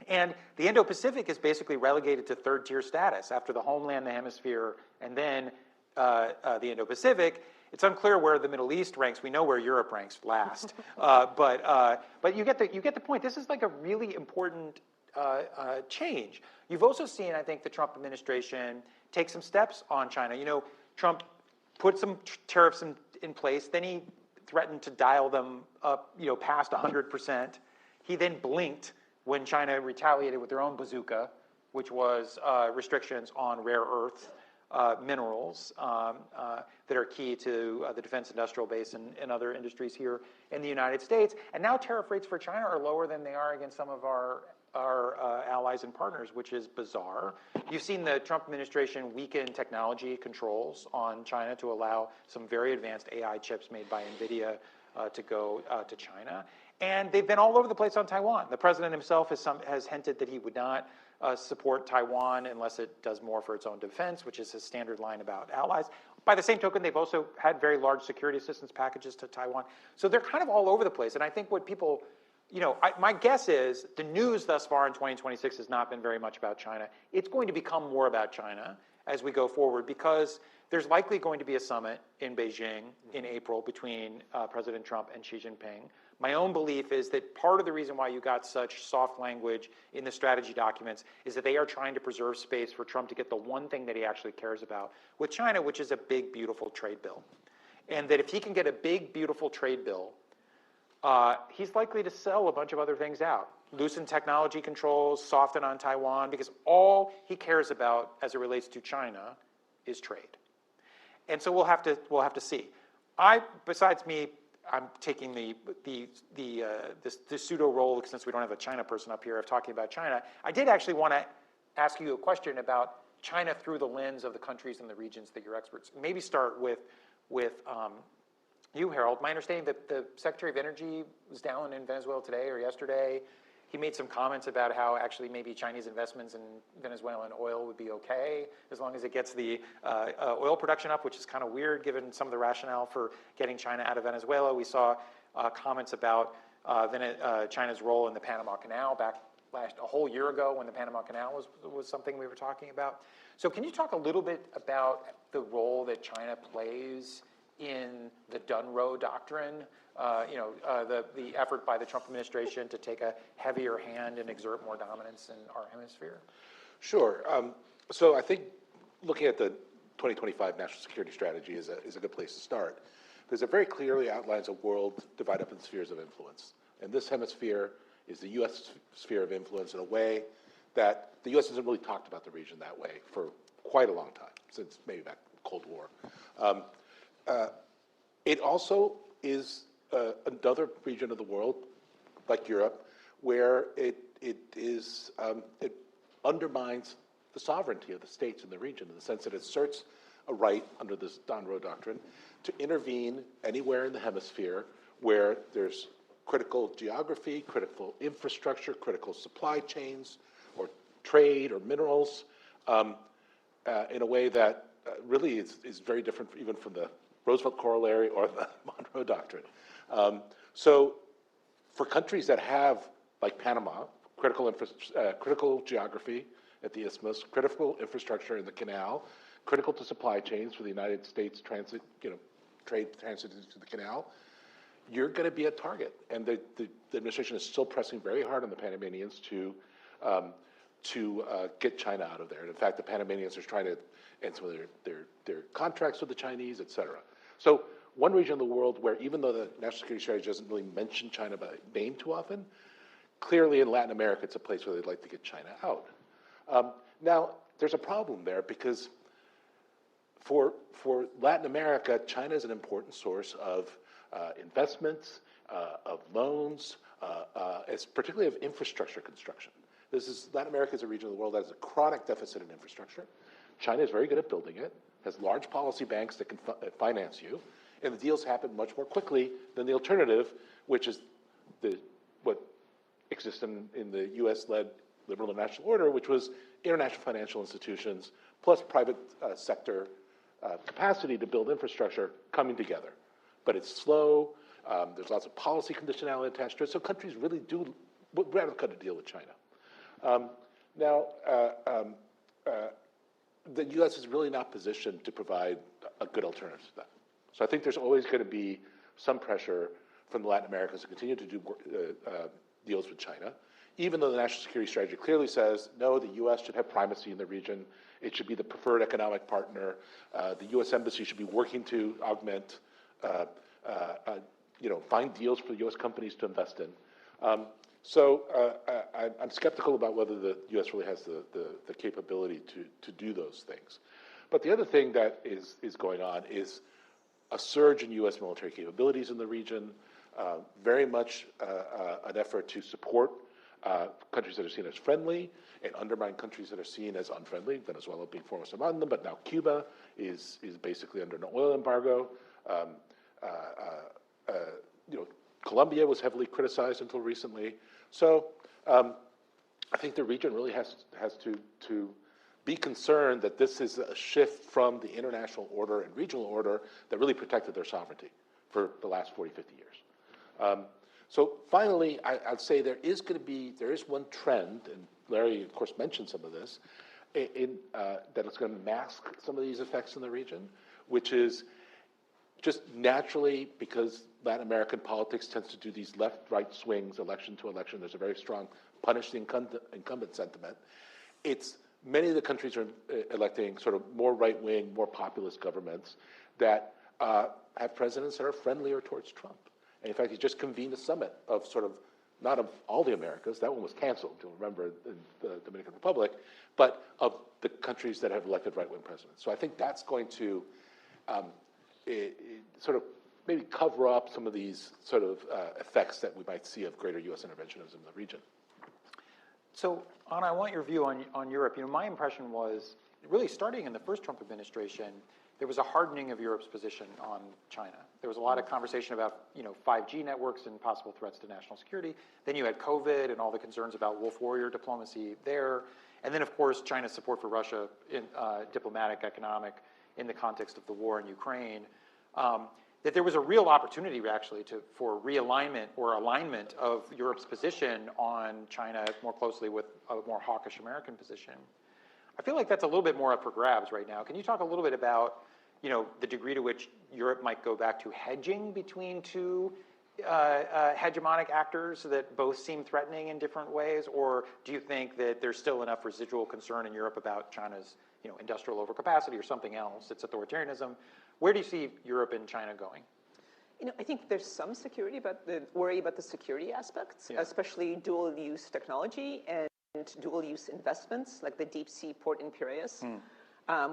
And the Indo-Pacific is basically relegated to third-tier status after the homeland, the hemisphere, and then the Indo-Pacific. It's unclear where the Middle East ranks. We know where Europe ranks last, but you get the point. This is like a really important change. You've also seen, I think, the Trump administration take some steps on China. You know, Trump put some tariffs in place. Then he threatened to dial them up, you know, past 100%. He then blinked when China retaliated with their own bazooka, which was restrictions on rare earth minerals that are key to the defense industrial base and other industries here in the United States. And now tariff rates for China are lower than they are against some of our allies and partners, which is bizarre. You've seen the Trump administration weaken technology controls on China to allow some very advanced AI chips made by NVIDIA to go to China. And they've been all over the place on Taiwan. The president himself has hinted that he would not support Taiwan unless it does more for its own defense, which is his standard line about allies. By the same token, they've also had very large security assistance packages to Taiwan. So they're kind of all over the place. And I think what people, you know, my guess is the news thus far in 2026 has not been very much about China. It's going to become more about China as we go forward because there's likely going to be a summit in Beijing in April between President Trump and Xi Jinping. My own belief is that part of the reason why you got such soft language in the strategy documents is that they are trying to preserve space for Trump to get the one thing that he actually cares about with China, which is a big, beautiful trade bill. And that if he can get a big, beautiful trade bill, he's likely to sell a bunch of other things out. Loosen technology controls, soften on Taiwan, because all he cares about as it relates to China is trade. And so we'll have to see. Besides me, I'm taking the pseudo role, since we don't have a China person up here, of talking about China. I did actually want to ask you a question about China through the lens of the countries and the regions that you're experts. Maybe start with you, Harold. My understanding that the Secretary of Energy was down in Venezuela today or yesterday. He made some comments about how actually maybe Chinese investments in Venezuelan oil would be okay as long as it gets the oil production up, which is kind of weird given some of the rationale for getting China out of Venezuela. We saw comments about China's role in the Panama Canal back a whole year ago when the Panama Canal was something we were talking about. So can you talk a little bit about the role that China plays in the Dunroe Doctrine? The effort by the Trump administration to take a heavier hand and exert more dominance in our hemisphere? Sure. So I think looking at the 2025 national security strategy is a good place to start, because it very clearly outlines a world divided up in spheres of influence. And this hemisphere is the U.S. sphere of influence in a way that the U.S. hasn't really talked about the region that way for quite a long time, since maybe back the Cold War. It also is another region of the world, like Europe, where it undermines the sovereignty of the states in the region in the sense that it asserts a right under this Dunroe Doctrine to intervene anywhere in the hemisphere where there's critical geography, critical infrastructure, critical supply chains, or trade or minerals, in a way that really is very different even from the Roosevelt Corollary or the Monroe Doctrine. So for countries that have, like Panama, critical geography at the isthmus, critical infrastructure in the canal, critical to supply chains for the United States trade transit into the canal, you're going to be a target. And the administration is still pressing very hard on the Panamanians to get China out of there. And in fact, the Panamanians are trying to end some of their contracts with the Chinese, et cetera. So one region of the world where, even though the national security strategy doesn't really mention China by name too often, clearly in Latin America, it's a place where they'd like to get China out. Now, there's a problem there because for Latin America, China is an important source of investments, of loans, particularly of infrastructure construction. Latin America is a region of the world that has a chronic deficit in infrastructure. China is very good at building it, has large policy banks that can finance you, and the deals happen much more quickly than the alternative, which is what exists in the U.S.-led liberal and national order, which was international financial institutions plus private sector capacity to build infrastructure coming together. But it's slow, There's lots of policy conditionality attached to it, so countries really would rather cut a deal with China. Now, the U.S. is really not positioned to provide a good alternative to that. So I think there's always going to be some pressure from the Latin Americans to continue to do deals with China, even though the national security strategy clearly says, no, the U.S. should have primacy in the region. It should be the preferred economic partner. The U.S. Embassy should be working to augment, find deals for U.S. companies to invest in. So I'm skeptical about whether the U.S. really has the capability to do those things. But the other thing that is going on is a surge in U.S. military capabilities in the region, very much an effort to support countries that are seen as friendly and undermine countries that are seen as unfriendly, Venezuela being foremost among them, but now Cuba is basically under an oil embargo. Colombia was heavily criticized until recently. So I think the region really has to be concerned that this is a shift from the international order and regional order that really protected their sovereignty for the last 40, 50 years. So finally, I'd say there is one trend, and Larry, of course, mentioned some of this, that it's going to mask some of these effects in the region, which is just naturally, because Latin American politics tends to do these left-right swings, election to election, there's a very strong punish the incumbent sentiment. Many of the countries are electing sort of more right-wing, more populist governments that have presidents that are friendlier towards Trump. And in fact, he just convened a summit of sort of, not of all the Americas, that one was canceled, you'll remember, in the Dominican Republic, but of the countries that have elected right-wing presidents. So I think that's going to sort of maybe cover up some of these sort of effects that we might see of greater U.S. interventionism in the region. So, Anna, I want your view on Europe. My impression was, really starting in the first Trump administration, there was a hardening of Europe's position on China. There was a lot of conversation about, 5G networks and possible threats to national security. Then you had COVID and all the concerns about wolf warrior diplomacy there. And then, of course, China's support for Russia, in diplomatic, economic, in the context of the war in Ukraine. That there was a real opportunity, actually, for realignment or alignment of Europe's position on China more closely with a more hawkish American position. I feel like that's a little bit more up for grabs right now. Can you talk a little bit about, the degree to which Europe might go back to hedging between two hegemonic actors that both seem threatening in different ways, or do you think that there's still enough residual concern in Europe about China's, industrial overcapacity or something else? It's authoritarianism. Where do you see Europe and China going? I think there's some worry about the security aspects, especially dual-use technology and dual-use investments, like the deep-sea port in Piraeus,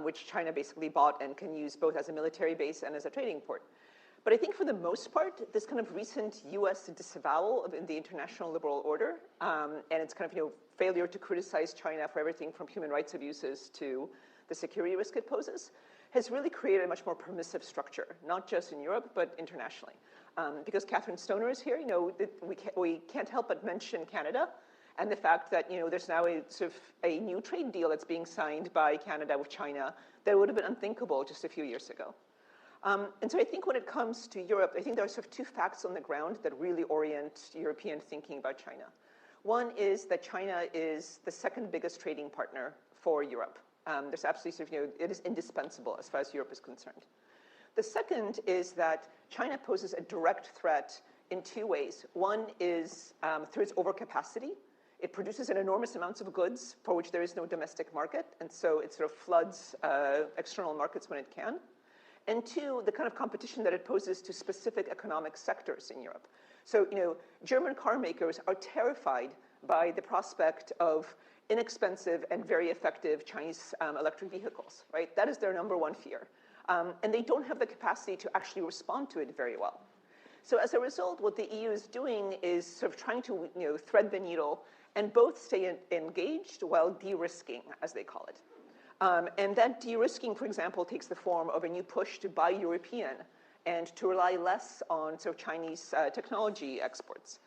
which China basically bought and can use both as a military base and as a trading port. But I think for the most part, this kind of recent U.S. disavowal of the international liberal order and its kind of failure to criticize China for everything from human rights abuses to the security risk it poses has really created a much more permissive structure, not just in Europe, but internationally. Because Catherine Stoner is here, we can't help but mention Canada and the fact that, there's now a new trade deal that's being signed by Canada with China that would have been unthinkable just a few years ago. And so I think when it comes to Europe, I think there are sort of two facts on the ground that really orient European thinking about China. One is that China is the second biggest trading partner for Europe. There's absolutely, it is indispensable as far as Europe is concerned. The second is that China poses a direct threat in two ways. One is through its overcapacity. It produces an enormous amounts of goods for which there is no domestic market, and so it sort of floods external markets when it can. And two, the kind of competition that it poses to specific economic sectors in Europe. So, German car makers are terrified by the prospect of inexpensive and very effective Chinese electric vehicles, right? That is their number one fear. And they don't have the capacity to actually respond to it very well. So as a result, what the EU is doing is sort of trying to thread the needle and both stay engaged while de-risking, as they call it. And that de-risking, for example, takes the form of a new push to buy European and to rely less on sort of Chinese technology exports.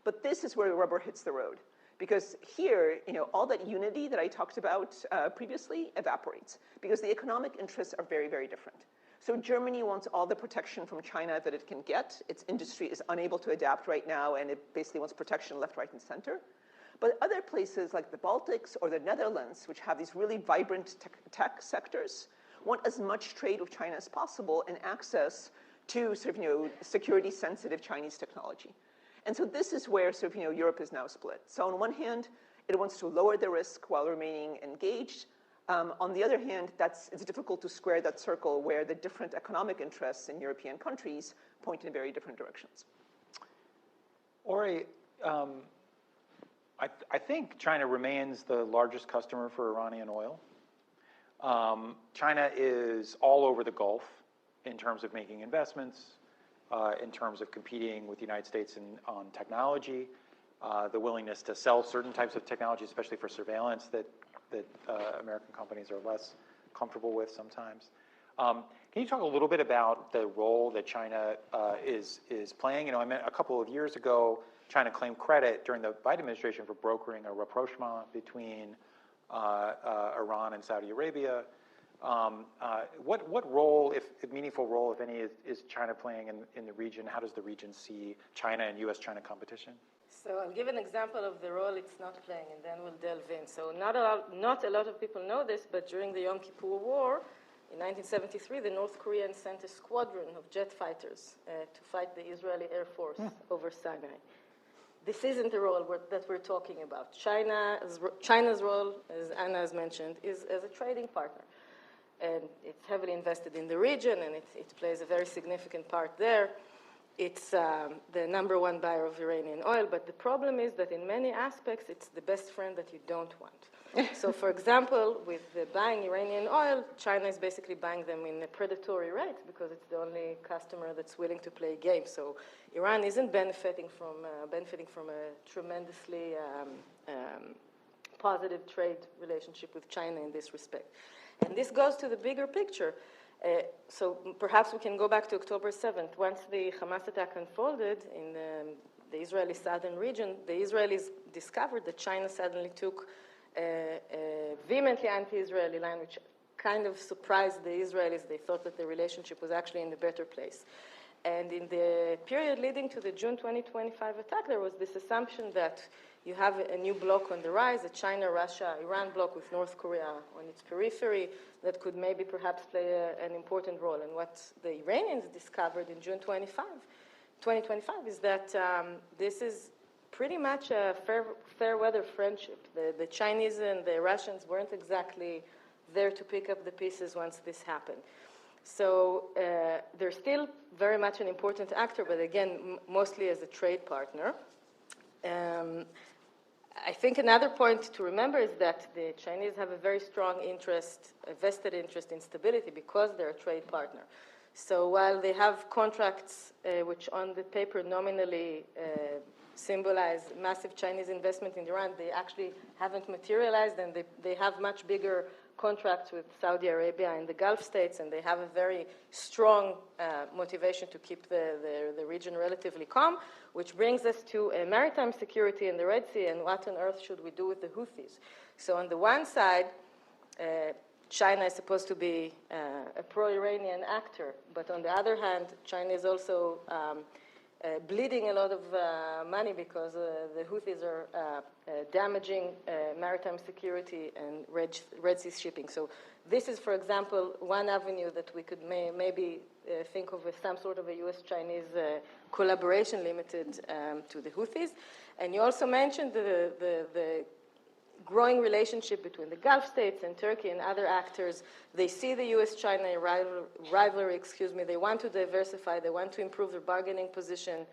But this is where the rubber hits the road. Because here, all that unity that I talked about previously evaporates because the economic interests are very, very different. So Germany wants all the protection from China that it can get. Its industry is unable to adapt right now, and it basically wants protection left, right, and center. But other places like the Baltics or the Netherlands, which have these really vibrant tech sectors, want as much trade with China as possible and access to sort of, security-sensitive Chinese technology. And so this is where sort of, Europe is now split. So on one hand, it wants to lower the risk while remaining engaged. On the other hand, it's difficult to square that circle where the different economic interests in European countries point in very different directions. Ori, I think China remains the largest customer for Iranian oil. China is all over the Gulf in terms of making investments, in terms of competing with the United States on technology, the willingness to sell certain types of technology, especially for surveillance, that American companies are less comfortable with sometimes. Can you talk a little bit about the role that China is playing? I mean, a couple of years ago, China claimed credit during the Biden administration for brokering a rapprochement between Iran and Saudi Arabia. What role, if meaningful role, if any, is China playing in the region? How does the region see China and U.S.-China competition? So I'll give an example of the role it's not playing, and then we'll delve in. So not a lot of people know this, but during the Yom Kippur War in 1973, the North Koreans sent a squadron of jet fighters to fight the Israeli Air Force over Sinai. This isn't the role that we're talking about. China's role, as Anna has mentioned, is as a trading partner. And it's heavily invested in the region, and it plays a very significant part there. It's the number one buyer of Iranian oil, but the problem is that in many aspects, it's the best friend that you don't want. So, for example, with buying Iranian oil, China is basically buying them in a predatory rate because it's the only customer that's willing to play games. So, Iran isn't benefiting from a tremendously positive trade relationship with China in this respect. And this goes to the bigger picture. So perhaps we can go back to October 7th. Once the Hamas attack unfolded in the Israeli southern region, the Israelis discovered that China suddenly took a vehemently anti-Israeli line, which kind of surprised the Israelis. They thought that the relationship was actually in a better place. And in the period leading to the June 2025 attack, there was this assumption that you have a new bloc on the rise, a China, Russia, Iran bloc with North Korea on its periphery that could maybe perhaps play an important role. And what the Iranians discovered in June 2025 is that this is pretty much a fair weather friendship. The Chinese and the Russians weren't exactly there to pick up the pieces once this happened. So they're still very much an important actor, but again, mostly as a trade partner. I think another point to remember is that the Chinese have a very strong interest, a vested interest in stability because they're a trade partner. So while they have contracts which on the paper nominally symbolize massive Chinese investment in Iran, they actually haven't materialized, and they have much bigger contracts with Saudi Arabia and the Gulf states, and they have a very strong motivation to keep the region relatively calm, which brings us to maritime security in the Red Sea and what on earth should we do with the Houthis. So on the one side, China is supposed to be a pro-Iranian actor, but on the other hand, China is also bleeding a lot of money because the Houthis are damaging maritime security and Red Sea shipping. So this is, for example, one avenue that we could maybe think of as some sort of a U.S.-Chinese collaboration limited to the Houthis. And you also mentioned the growing relationship between the Gulf states and Turkey and other actors. They see the U.S.-China rivalry, They want to diversify. They want to improve their bargaining position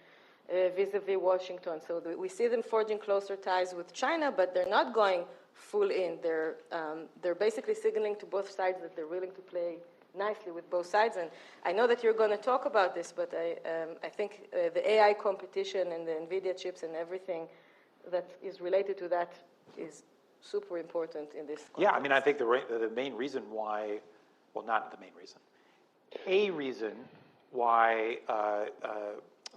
vis-a-vis Washington. So we see them forging closer ties with China, but they're not going full in. They're basically signaling to both sides that they're willing to play nicely with both sides. And I know that you're going to talk about this, but I think the AI competition and the NVIDIA chips and everything that is related to that is super important in this context. Yeah, I mean, I think the main reason why, well, not the main reason, a reason why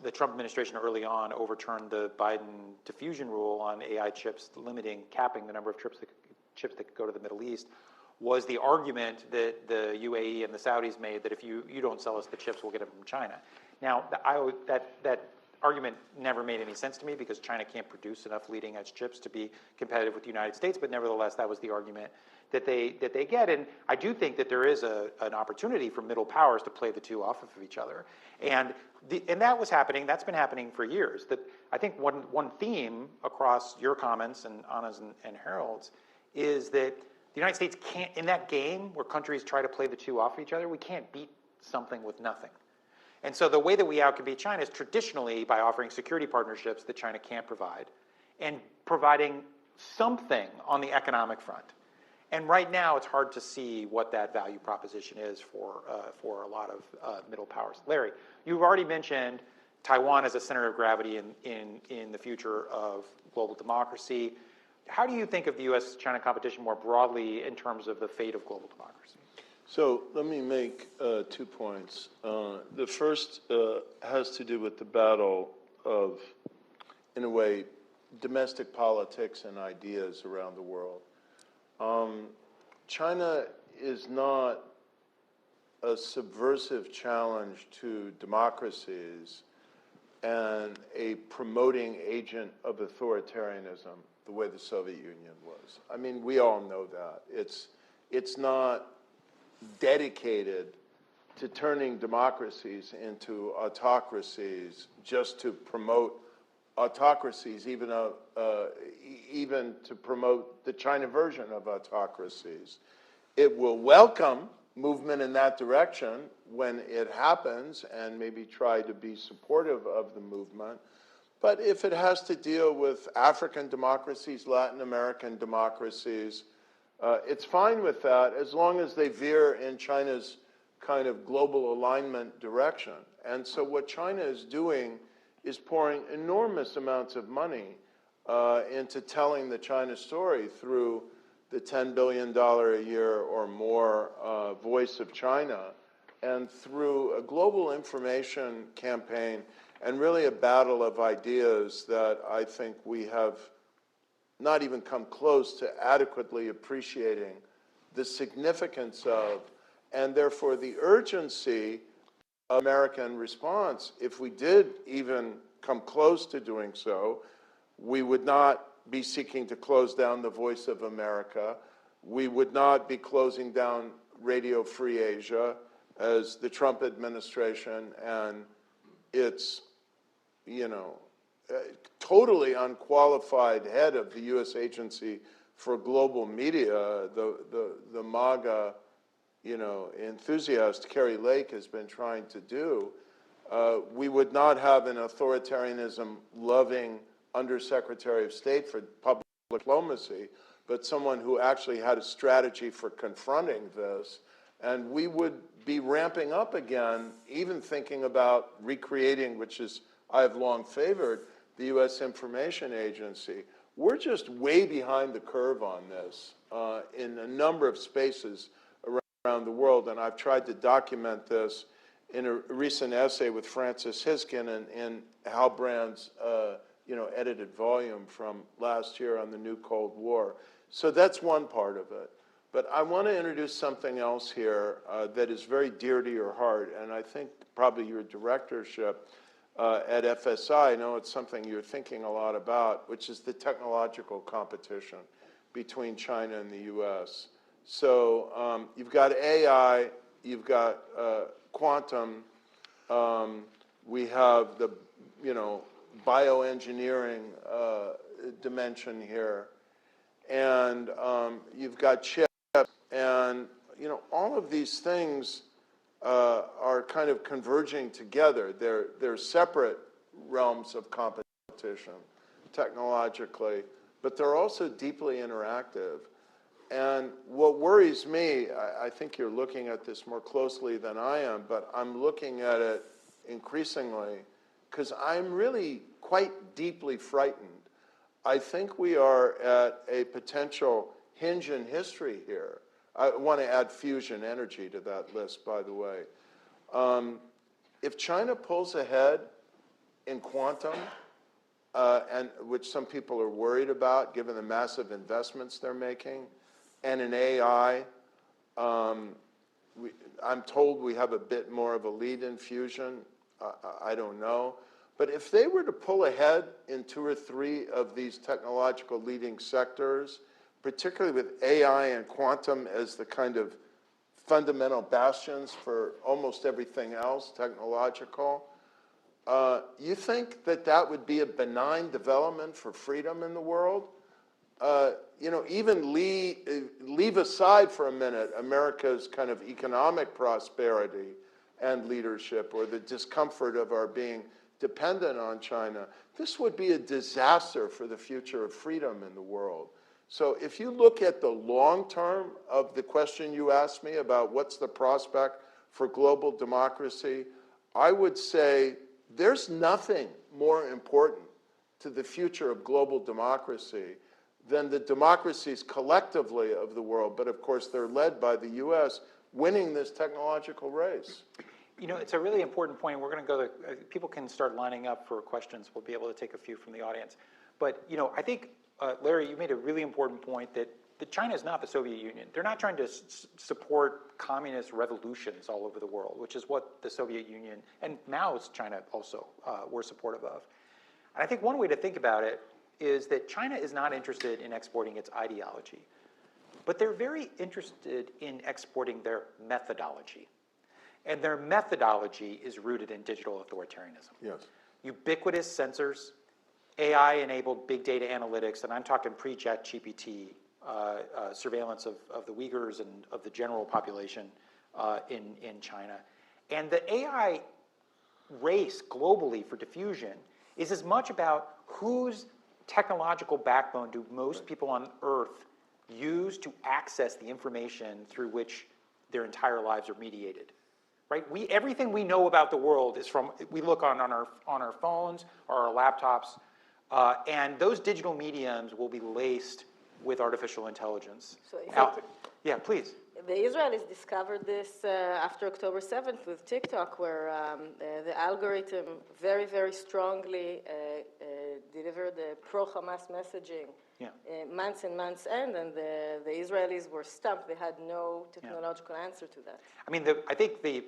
the Trump administration early on overturned the Biden diffusion rule on AI chips, capping the number of chips that could go to the Middle East, was the argument that the UAE and the Saudis made that if you don't sell us the chips, we'll get them from China. Now, that argument never made any sense to me because China can't produce enough leading edge chips to be competitive with the United States, but nevertheless, that was the argument that they get. And I do think that there is an opportunity for middle powers to play the two off of each other. And that was happening, that's been happening for years. That I think one theme across your comments and Anna's and Harold's is that the United States can't, in that game where countries try to play the two off each other, we can't beat something with nothing. And so the way that we outcompete China is traditionally by offering security partnerships that China can't provide and providing something on the economic front. And right now, it's hard to see what that value proposition is for a lot of middle powers. Larry, you've already mentioned Taiwan as a center of gravity in the future of global democracy. How do you think of the U.S.-China competition more broadly in terms of the fate of global democracy? So let me make 2 points. The first has to do with the battle of, in a way, domestic politics and ideas around the world. China is not a subversive challenge to democracies and a promoting agent of authoritarianism the way the Soviet Union was. I mean, we all know that. It's not dedicated to turning democracies into autocracies just to promote autocracies, even to promote the China version of autocracies. It will welcome movement in that direction when it happens and maybe try to be supportive of the movement. But if it has to deal with African democracies, Latin American democracies, it's fine with that as long as they veer in China's kind of global alignment direction. And so what China is doing is pouring enormous amounts of money into telling the China story through the $10 billion a year or more Voice of China, and through a global information campaign and really a battle of ideas that I think we have not even come close to adequately appreciating the significance of, and therefore the urgency of American response. If we did even come close to doing so, we would not be seeking to close down the Voice of America. We would not be closing down Radio Free Asia as the Trump administration and its, totally unqualified head of the U.S. Agency for Global Media, the MAGA, enthusiast Carrie Lake has been trying to do. We would not have an authoritarianism-loving Undersecretary of State for Public Diplomacy, but someone who actually had a strategy for confronting this. And we would be ramping up again, even thinking about recreating, which is I have long favored, the U.S. Information Agency. We're just way behind the curve on this in a number of spaces around the world, and I've tried to document this in a recent essay with Francis Hiskin in Hal Brand's edited volume from last year on the new Cold War. So that's one part of it. But I want to introduce something else here that is very dear to your heart, and I think probably your directorship at FSI, I know it's something you're thinking a lot about, which is the technological competition between China and the U.S. So you've got AI, you've got quantum, we have the, bioengineering dimension here, and you've got chips, and all of these things are kind of converging together. They're separate realms of competition technologically, but they're also deeply interactive. And what worries me, I think you're looking at this more closely than I am, but I'm looking at it increasingly because I'm really quite deeply frightened. I think we are at a potential hinge in history here. I want to add fusion energy to that list, by the way. If China pulls ahead in quantum, and which some people are worried about given the massive investments they're making, and in AI, I'm told we have a bit more of a lead in fusion. I don't know. But if they were to pull ahead in 2 or 3 of these technological leading sectors, particularly with AI and quantum as the kind of fundamental bastions for almost everything else technological, you think that that would be a benign development for freedom in the world? Even leave aside for a minute America's kind of economic prosperity and leadership, or the discomfort of our being dependent on China. This would be a disaster for the future of freedom in the world. So if you look at the long term of the question you asked me about what's the prospect for global democracy, I would say there's nothing more important to the future of global democracy than the democracies collectively of the world, but of course they're led by the US, winning this technological race. It's a really important point. We're going to go to, people can start lining up for questions. We'll be able to take a few from the audience. But, I think, Larry, you made a really important point that China is not the Soviet Union. They're not trying to support communist revolutions all over the world, which is what the Soviet Union and Mao's China also were supportive of. And I think one way to think about it is that China is not interested in exporting its ideology, but they're very interested in exporting their methodology. And their methodology is rooted in digital authoritarianism. Yes. Ubiquitous sensors, AI-enabled big data analytics, and I'm talking pre-ChatGPT, surveillance of the Uyghurs and of the general population in China. And the AI race globally for diffusion is as much about whose technological backbone do most people on Earth use to access the information through which their entire lives are mediated. Right? Everything we know about the world is we look on our phones or our laptops, and those digital mediums will be laced with artificial intelligence. So if yeah, please. The Israelis discovered this after October 7th with TikTok, where the algorithm very, very strongly delivered the pro-Hamas messaging months and months end, and the Israelis were stumped. They had no technological answer to that. I mean, I think the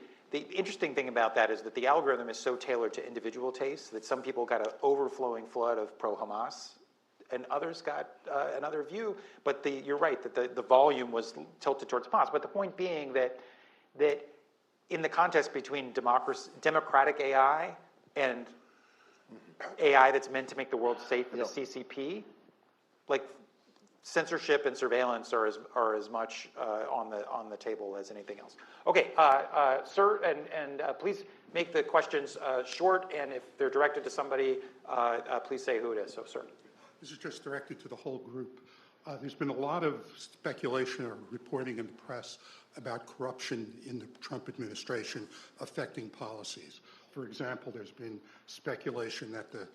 interesting thing about that is that the algorithm is so tailored to individual tastes that some people got an overflowing flood of pro-Hamas, and others got another view. But you're right that the volume was tilted towards Hamas. But the point being that in the contest between democratic AI and AI that's meant to make the world safe for the CCP, like censorship and surveillance are as much on the table as anything else. Okay, sir, and please make the questions short, and if they're directed to somebody, please say who it is. So, sir. This is just directed to the whole group. There's been a lot of speculation or reporting in the press about corruption in the Trump administration affecting policies. For example, there's been speculation that the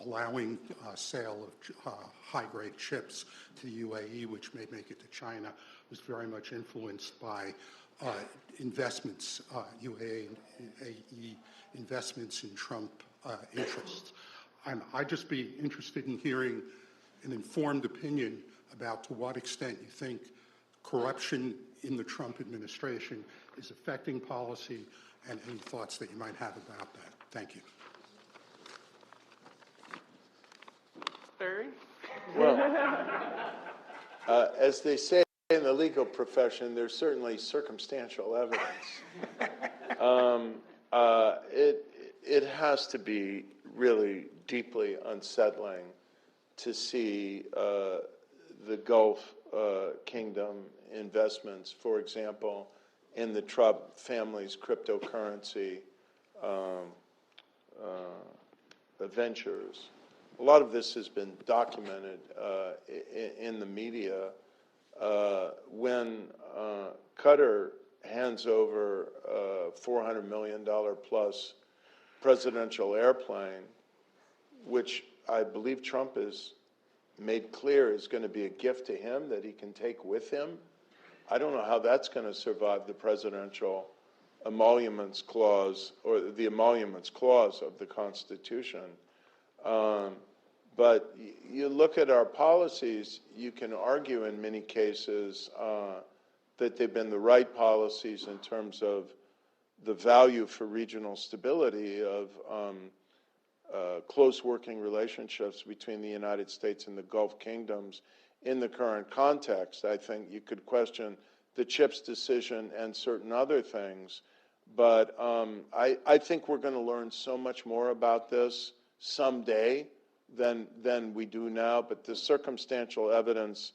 allowing sale of high-grade chips to the UAE, which may make it to China, was very much influenced by investments, UAE investments in Trump interests. I'd just be interested in hearing an informed opinion about to what extent you think corruption in the Trump administration is affecting policy, and any thoughts that you might have about that. Thank you. Larry? Well, as they say in the legal profession, there's certainly circumstantial evidence. It has to be really deeply unsettling to see the Gulf Kingdom investments, for example, in the Trump family's cryptocurrency ventures. A lot of this has been documented in the media. When Qatar hands over a $400 million plus presidential airplane, which I believe Trump has made clear is going to be a gift to him that he can take with him, I don't know how that's going to survive the presidential emoluments clause or the emoluments clause of the Constitution. But you look at our policies, you can argue in many cases that they've been the right policies in terms of the value for regional stability of close working relationships between the United States and the Gulf kingdoms in the current context. I think you could question the CHIPS decision and certain other things, but I think we're going to learn so much more about this someday than we do now, but the circumstantial evidence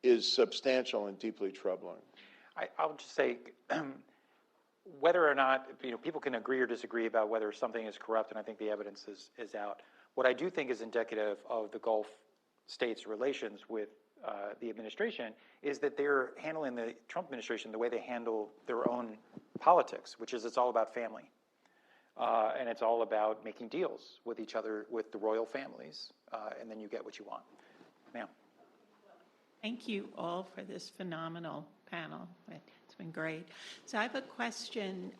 is substantial and deeply troubling. I'll just say, whether or not, people can agree or disagree about whether something is corrupt, and I think the evidence is out. What I do think is indicative of the Gulf states' relations with the administration is that they're handling the Trump administration the way they handle their own politics, which is it's all about family. And it's all about making deals with each other, with the royal families, and then you get what you want. Ma'am. Thank you all for this phenomenal panel. It's been great. So I have a question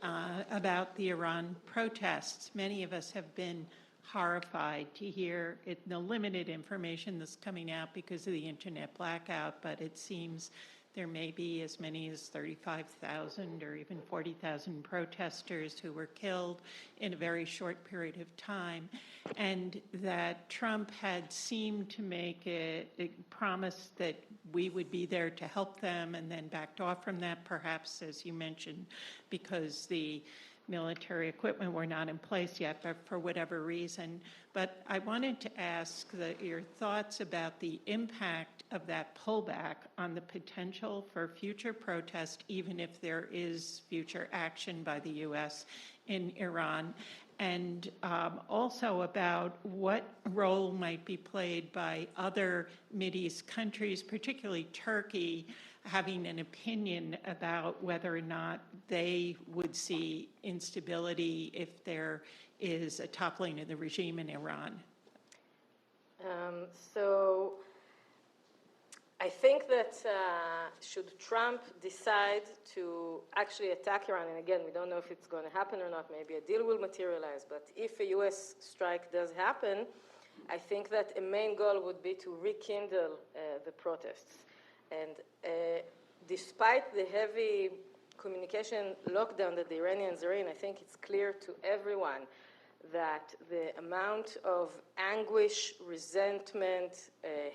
about the Iran protests. Many of us have been horrified to hear the limited information that's coming out because of the internet blackout, but it seems there may be as many as 35,000 or even 40,000 protesters who were killed in a very short period of time, and that Trump had seemed to make a promise that we would be there to help them and then backed off from that, perhaps, as you mentioned, because the military equipment were not in place yet, but for whatever reason. But I wanted to ask your thoughts about the impact of that pullback on the potential for future protest, even if there is future action by the U.S. in Iran, and also about what role might be played by other Mideast countries, particularly Turkey, having an opinion about whether or not they would see instability if there is a toppling of the regime in Iran. So I think that should Trump decide to actually attack Iran, and again, we don't know if it's going to happen or not, maybe a deal will materialize, but if a U.S. strike does happen, I think that a main goal would be to rekindle the protests. And despite the heavy communication lockdown that the Iranians are in, I think it's clear to everyone that the amount of anguish, resentment,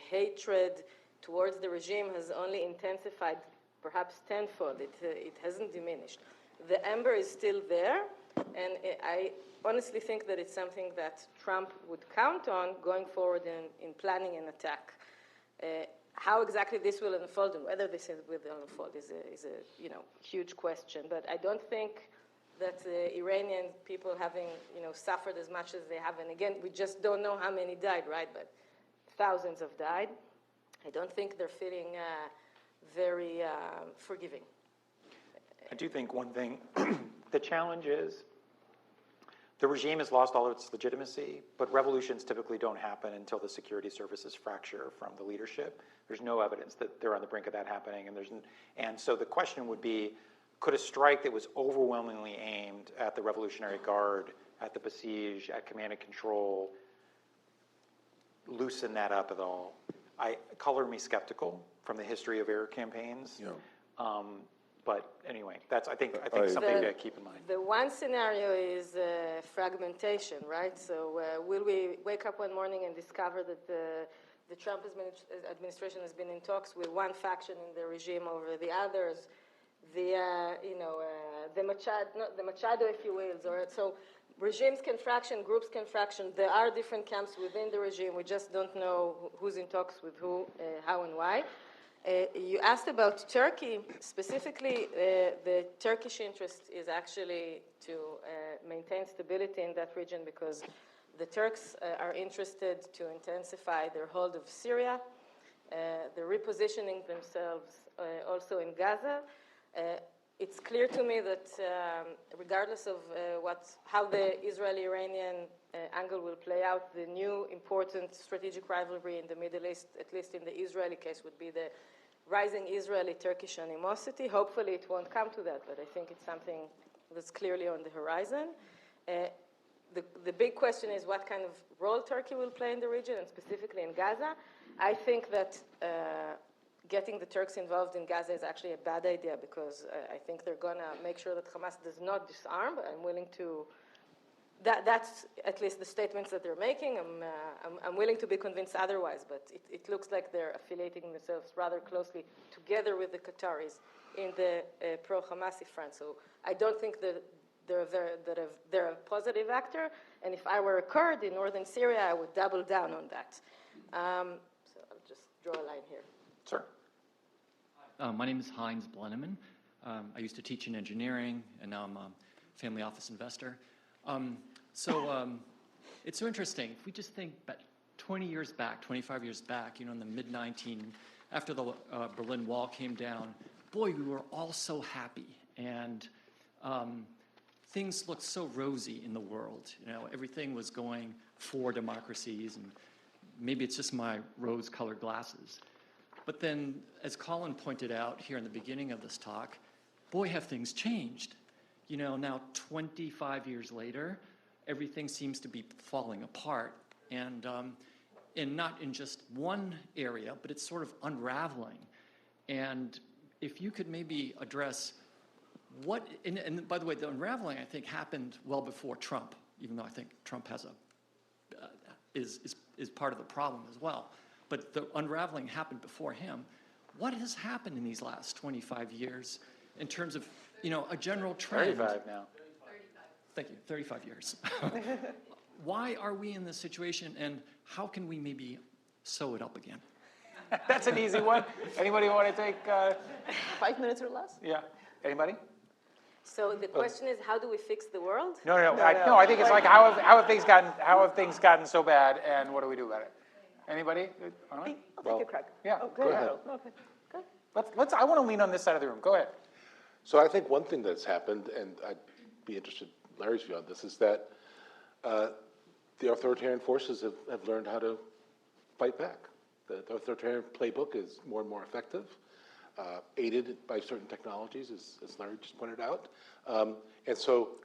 hatred towards the regime has only intensified, perhaps tenfold. It hasn't diminished. The ember is still there, and I honestly think that it's something that Trump would count on going forward in planning an attack. How exactly this will unfold and whether this will unfold is a huge question. But I don't think that the Iranian people having suffered as much as they have, and again, we just don't know how many died, right? But thousands have died. I don't think they're feeling very forgiving. I do think one thing, the challenge is the regime has lost all its legitimacy, but revolutions typically don't happen until the security services fracture from the leadership. There's no evidence that they're on the brink of that happening, and so the question would be, could a strike that was overwhelmingly aimed at the Revolutionary Guard, at the Basij, at command and control, loosen that up at all? Color me skeptical from the history of air campaigns. Yeah. But anyway, that's I think something to keep in mind. The one scenario is fragmentation, right? So will we wake up one morning and discover that the Trump administration has been in talks with one faction in the regime over the others, the Machado, if you will, or so. Regimes can fraction, groups can fraction. There are different camps within the regime. We just don't know who's in talks with who, how and why. You asked about Turkey. Specifically, the Turkish interest is actually to maintain stability in that region because the Turks are interested to intensify their hold of Syria. They're repositioning themselves also in Gaza. It's clear to me that regardless of how the Israeli-Iranian angle will play out, the new important strategic rivalry in the Middle East, at least in the Israeli case, would be the rising Israeli-Turkish animosity. Hopefully it won't come to that, but I think it's something that's clearly on the horizon. The big question is what kind of role Turkey will play in the region, and specifically in Gaza. I think that getting the Turks involved in Gaza is actually a bad idea, because I think they're going to make sure that Hamas does not disarm. I'm willing to, that's at least the statements that they're making. I'm willing to be convinced otherwise, but it looks like they're affiliating themselves rather closely together with the Qataris in the pro-Hamasi front. So I don't think that they're a positive actor, and if I were a Kurd in northern Syria, I would double down on that. So I'll just draw a line here. Sir. My name is Heinz Blenneman. I used to teach in engineering, and now I'm a family office investor. It's so interesting. If we just think back 20 years back, 25 years back, in the mid-19, after the Berlin Wall came down, boy, we were all so happy, and things looked so rosy in the world. Everything was going for democracies, and maybe it's just my rose-colored glasses. But then, as Colin pointed out here in the beginning of this talk, boy, have things changed. Now 25 years later, everything seems to be falling apart, and not in just one area, but it's sort of unraveling. And if you could maybe address what, and by the way, the unraveling, I think, happened well before Trump, even though I think Trump has is part of the problem as well. But the unraveling happened before him. What has happened in these last 25 years in terms of, a general trend? 35 now. 35. Thank you, 35 years. Why are we in this situation, and how can we maybe sew it up again? That's an easy one. Anybody want to take? 5 minutes or less? Yeah. Anybody? So the question is, how do we fix the world? No. I think it's like how have things gotten so bad, and what do we do about it? Anybody? I'll take a crack. Yeah. Oh, Go ahead. Okay. Go. Let's. I want to lean on this side of the room. Go ahead. So I think one thing that's happened, and I'd be interested in Larry's view on this, is that the authoritarian forces have learned how to fight back. The authoritarian playbook is more and more effective, aided by certain technologies, as Larry just pointed out. And so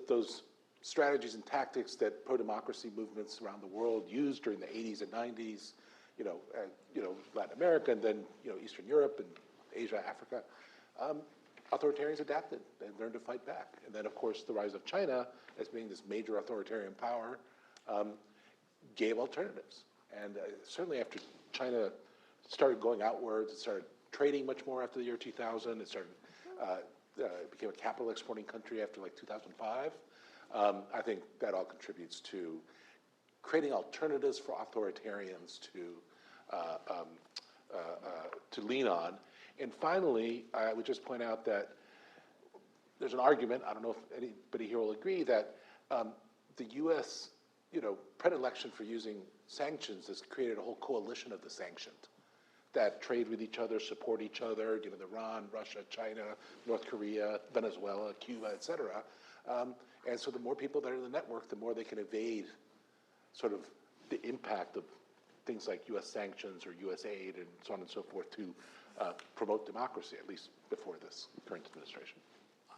those strategies and tactics that pro-democracy movements around the world used during the 80s and 90s, Latin America, and then Eastern Europe and Asia, Africa, authoritarians adapted and learned to fight back. And then, of course, the rise of China as being this major authoritarian power gave alternatives. And certainly after China started going outwards, it started trading much more after the year 2000. It started became a capital exporting country after like 2005. I think that all contributes to creating alternatives for authoritarians to lean on. And finally, I would just point out that there's an argument, I don't know if anybody here will agree, that the U.S. predilection for using sanctions has created a whole coalition of the sanctioned that trade with each other, support each other, Iran, Russia, China, North Korea, Venezuela, Cuba, et cetera. And so the more people that are in the network, the more they can evade sort of the impact of things like U.S. sanctions or U.S. aid and so on and so forth to promote democracy, at least before this current administration.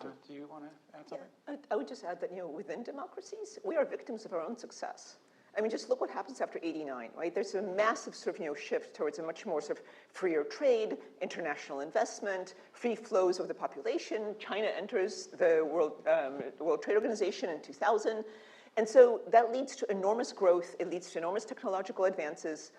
Do you want to add something? Yeah, I would just add that, within democracies, we are victims of our own success. I mean, just look what happens after '89, right? There's a massive sort of, shift towards a much more sort of freer trade, international investment, free flows of the population. China enters the World Trade Organization in 2000. And so that leads to enormous growth. It leads to enormous technological advances.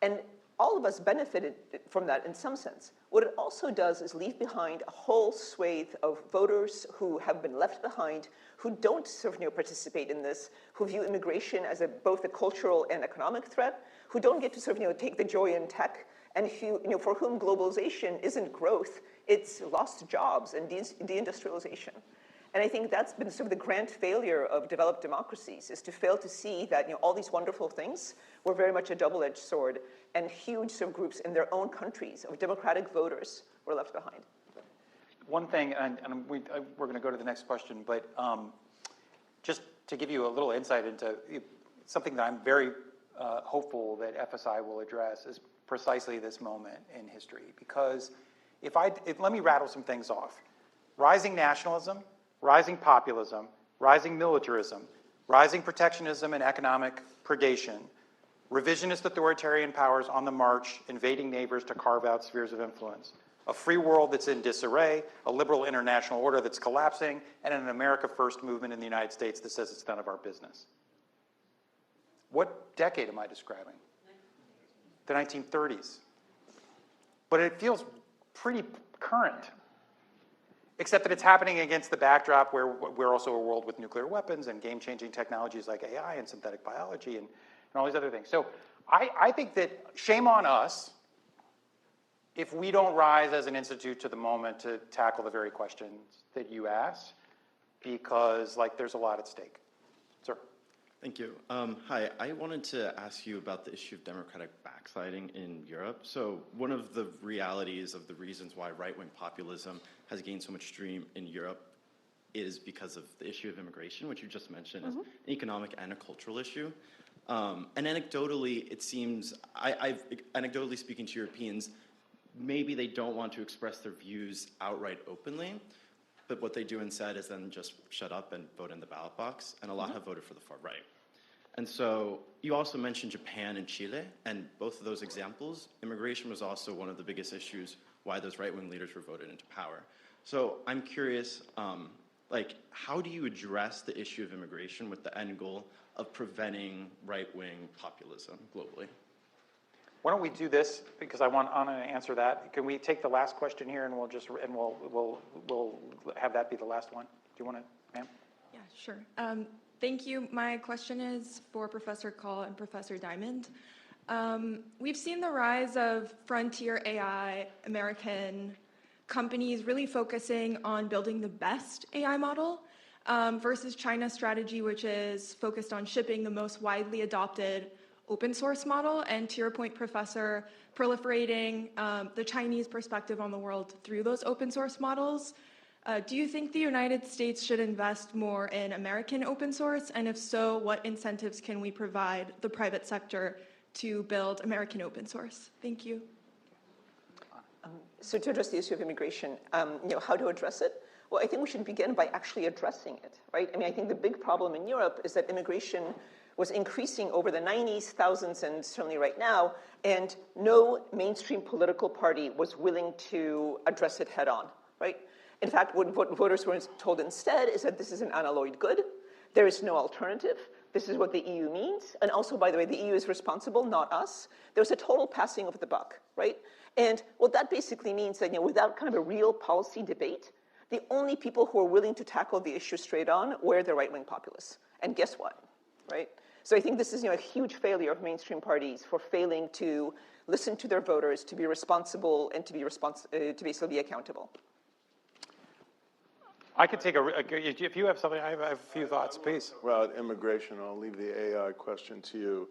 And all of us benefited from that in some sense. What it also does is leave behind a whole swathe of voters who have been left behind, who don't sort of participate in this, who view immigration as both a cultural and economic threat, who don't get to sort of take the joy in tech, and who, for whom globalization isn't growth, it's lost jobs and deindustrialization. And I think that's been sort of the grand failure of developed democracies, is to fail to see that all these wonderful things were very much a double-edged sword, and huge sort of groups in their own countries of democratic voters were left behind. One thing, and we're going to go to the next question, but just to give you a little insight into something that I'm very hopeful that FSI will address is precisely this moment in history. Because let me rattle some things off. Rising nationalism, rising populism, rising militarism, rising protectionism and economic predation, revisionist authoritarian powers on the march, invading neighbors to carve out spheres of influence, a free world that's in disarray, a liberal international order that's collapsing, and an America First movement in the United States that says it's none of our business. What decade am I describing? The 1930s. But it feels pretty current, except that it's happening against the backdrop where we're also a world with nuclear weapons and game-changing technologies like AI and synthetic biology and all these other things. So I think that shame on us if we don't rise as an institute to the moment to tackle the very questions that you asked, because there's a lot at stake. Sir. Thank you. Hi, I wanted to ask you about the issue of democratic backsliding in Europe. So one of the realities of the reasons why right-wing populism has gained so much steam in Europe is because of the issue of immigration, which you just mentioned is an economic and a cultural issue. And anecdotally, it seems, I've anecdotally speaking to Europeans, maybe they don't want to express their views outright openly, but what they do instead is then just shut up and vote in the ballot box, and a lot have voted for the far right. And so you also mentioned Japan and Chile, and both of those examples, immigration was also one of the biggest issues why those right-wing leaders were voted into power. So I'm curious, how do you address the issue of immigration with the end goal of preventing right-wing populism globally? Why don't we do this, because I want Anna to answer that. Can we take the last question here, and we'll have that be the last one? Do you want to, ma'am? Yeah, sure. Thank you. My question is for Professor Kahl and Professor Diamond. We've seen the rise of frontier AI, American companies really focusing on building the best AI model versus China's strategy, which is focused on shipping the most widely adopted open source model, and to your point, Professor, proliferating the Chinese perspective on the world through those open source models. Do you think the United States should invest more in American open source? And if so, what incentives can we provide the private sector to build American open source? Thank you. So to address the issue of immigration, how to address it? Well, I think we should begin by actually addressing it, right? I mean, I think the big problem in Europe is that immigration was increasing over the 90s, thousands, and certainly right now, and no mainstream political party was willing to address it head on, right? In fact, what voters were told instead is that this is an unalloyed good. There is no alternative. This is what the EU means. And also, by the way, the EU is responsible, not us. There's a total passing of the buck, right? And what that basically means that, without kind of a real policy debate, the only people who are willing to tackle the issue straight on were the right-wing populists. And guess what, right? So I think this is a huge failure of mainstream parties for failing to listen to their voters, to be responsible, and to be basically be accountable. I could take if you have something, I have a few thoughts, please. About immigration, I'll leave the AI question to you.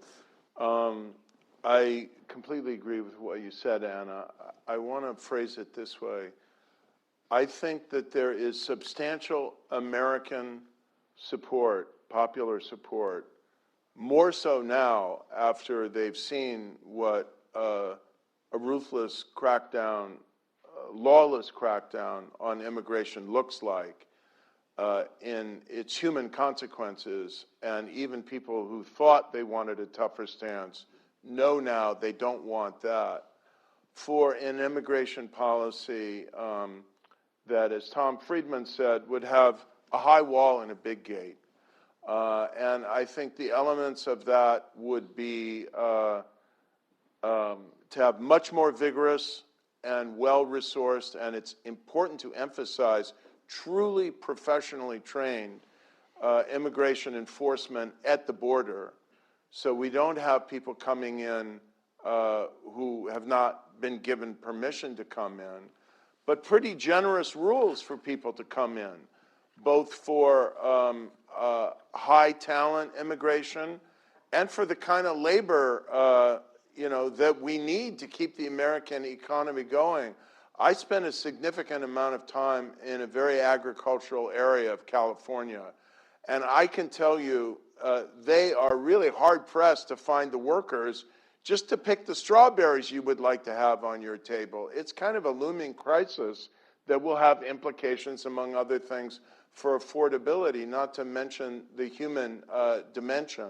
I completely agree with what you said, Anna. I want to phrase it this way. I think that there is substantial American support, popular support, more so now after they've seen what a ruthless crackdown, lawless crackdown on immigration looks like in its human consequences, and even people who thought they wanted a tougher stance know now they don't want that. For an immigration policy that, as Tom Friedman said, would have a high wall and a big gate. And I think the elements of that would be to have much more vigorous and well-resourced, and it's important to emphasize, truly professionally trained immigration enforcement at the border. So we don't have people coming in who have not been given permission to come in, but pretty generous rules for people to come in, both for high talent immigration and for the kind of labor that we need to keep the American economy going. I spent a significant amount of time in a very agricultural area of California, and I can tell you they are really hard-pressed to find the workers just to pick the strawberries you would like to have on your table. It's kind of a looming crisis that will have implications, among other things, for affordability, not to mention the human dimension.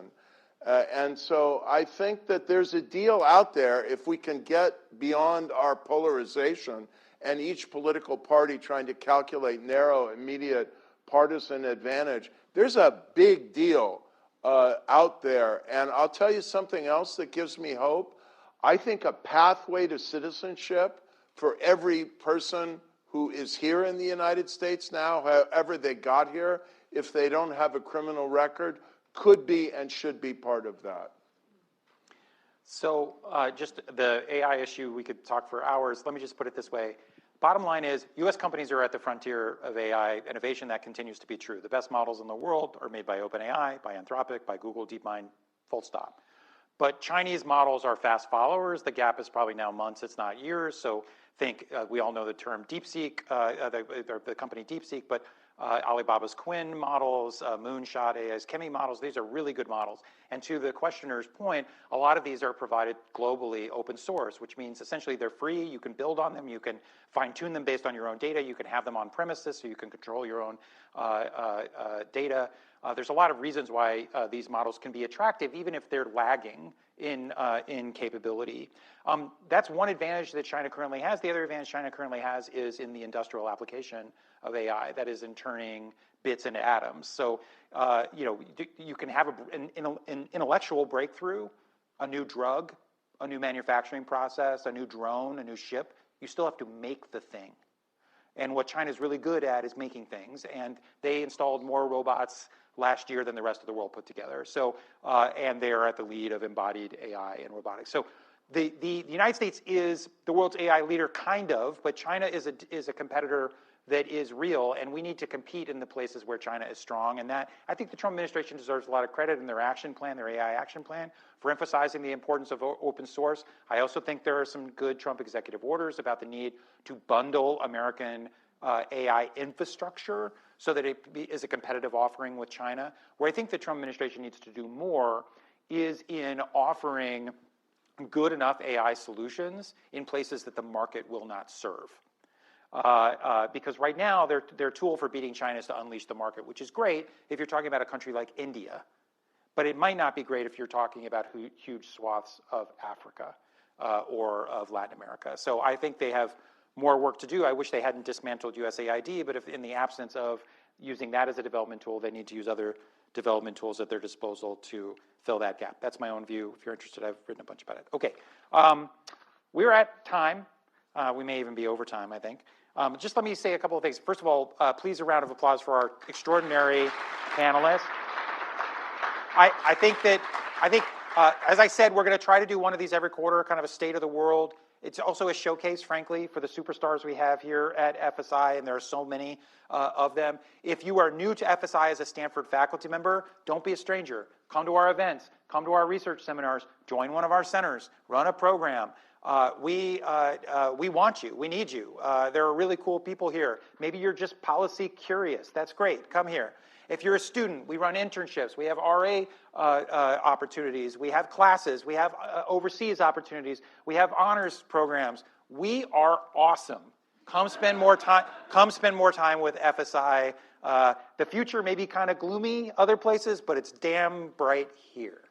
And so I think that there's a deal out there if we can get beyond our polarization and each political party trying to calculate narrow, immediate partisan advantage. There's a big deal out there. And I'll tell you something else that gives me hope. I think a pathway to citizenship for every person who is here in the United States now, however they got here, if they don't have a criminal record, could be and should be part of that. So just the AI issue, we could talk for hours. Let me just put it this way. Bottom line is, US companies are at the frontier of AI innovation. That continues to be true. The best models in the world are made by OpenAI, by Anthropic, by Google DeepMind, full stop. But Chinese models are fast followers. The gap is probably now months, it's not years. So think, we all know the term DeepSeek, the company DeepSeek, but Alibaba's Quinn models, Moonshot AI's Chemi models, these are really good models. And to the questioner's point, a lot of these are provided globally open source, which means essentially they're free, you can build on them, you can fine tune them based on your own data, you can have them on premises so you can control your own data. There's a lot of reasons why these models can be attractive, even if they're lagging in capability. That's one advantage that China currently has. The other advantage China currently has is in the industrial application of AI, that is in turning bits into atoms. So, you can have an intellectual breakthrough, a new drug, a new manufacturing process, a new drone, a new ship. You still have to make the thing. And what China's really good at is making things, and they installed more robots last year than the rest of the world put together. So, and they are at the lead of embodied AI and robotics. So, the United States is the world's AI leader, kind of, but China is a competitor that is real, and we need to compete in the places where China is strong. And that, I think the Trump administration deserves a lot of credit in their action plan, their AI action plan, for emphasizing the importance of open source. I also think there are some good Trump executive orders about the need to bundle American AI infrastructure so that it is a competitive offering with China. Where I think the Trump administration needs to do more is in offering good enough AI solutions in places that the market will not serve. Because right now, their tool for beating China is to unleash the market, which is great if you're talking about a country like India. But it might not be great if you're talking about huge swaths of Africa or of Latin America. So I think they have more work to do. I wish they hadn't dismantled USAID, but if in the absence of using that as a development tool, they need to use other development tools at their disposal to fill that gap. That's my own view. If you're interested, I've written a bunch about it. Okay, we're at time. We may even be over time, I think. Just let me say a couple of things. First of all, please a round of applause for our extraordinary panelists. I think, as I said, we're going to try to do one of these every quarter, kind of a state of the world. It's also a showcase, frankly, for the superstars we have here at FSI, and there are so many of them. If you are new to FSI as a Stanford faculty member, don't be a stranger. Come to our events, come to our research seminars, join one of our centers, run a program. We want you. We need you. There are really cool people here. Maybe you're just policy curious. That's great. Come here. If you're a student, we run internships. We have RA opportunities. We have classes. We have overseas opportunities. We have honors programs. We are awesome. Come spend more time. Come spend more time with FSI. The future may be kind of gloomy other places, but it's damn bright here.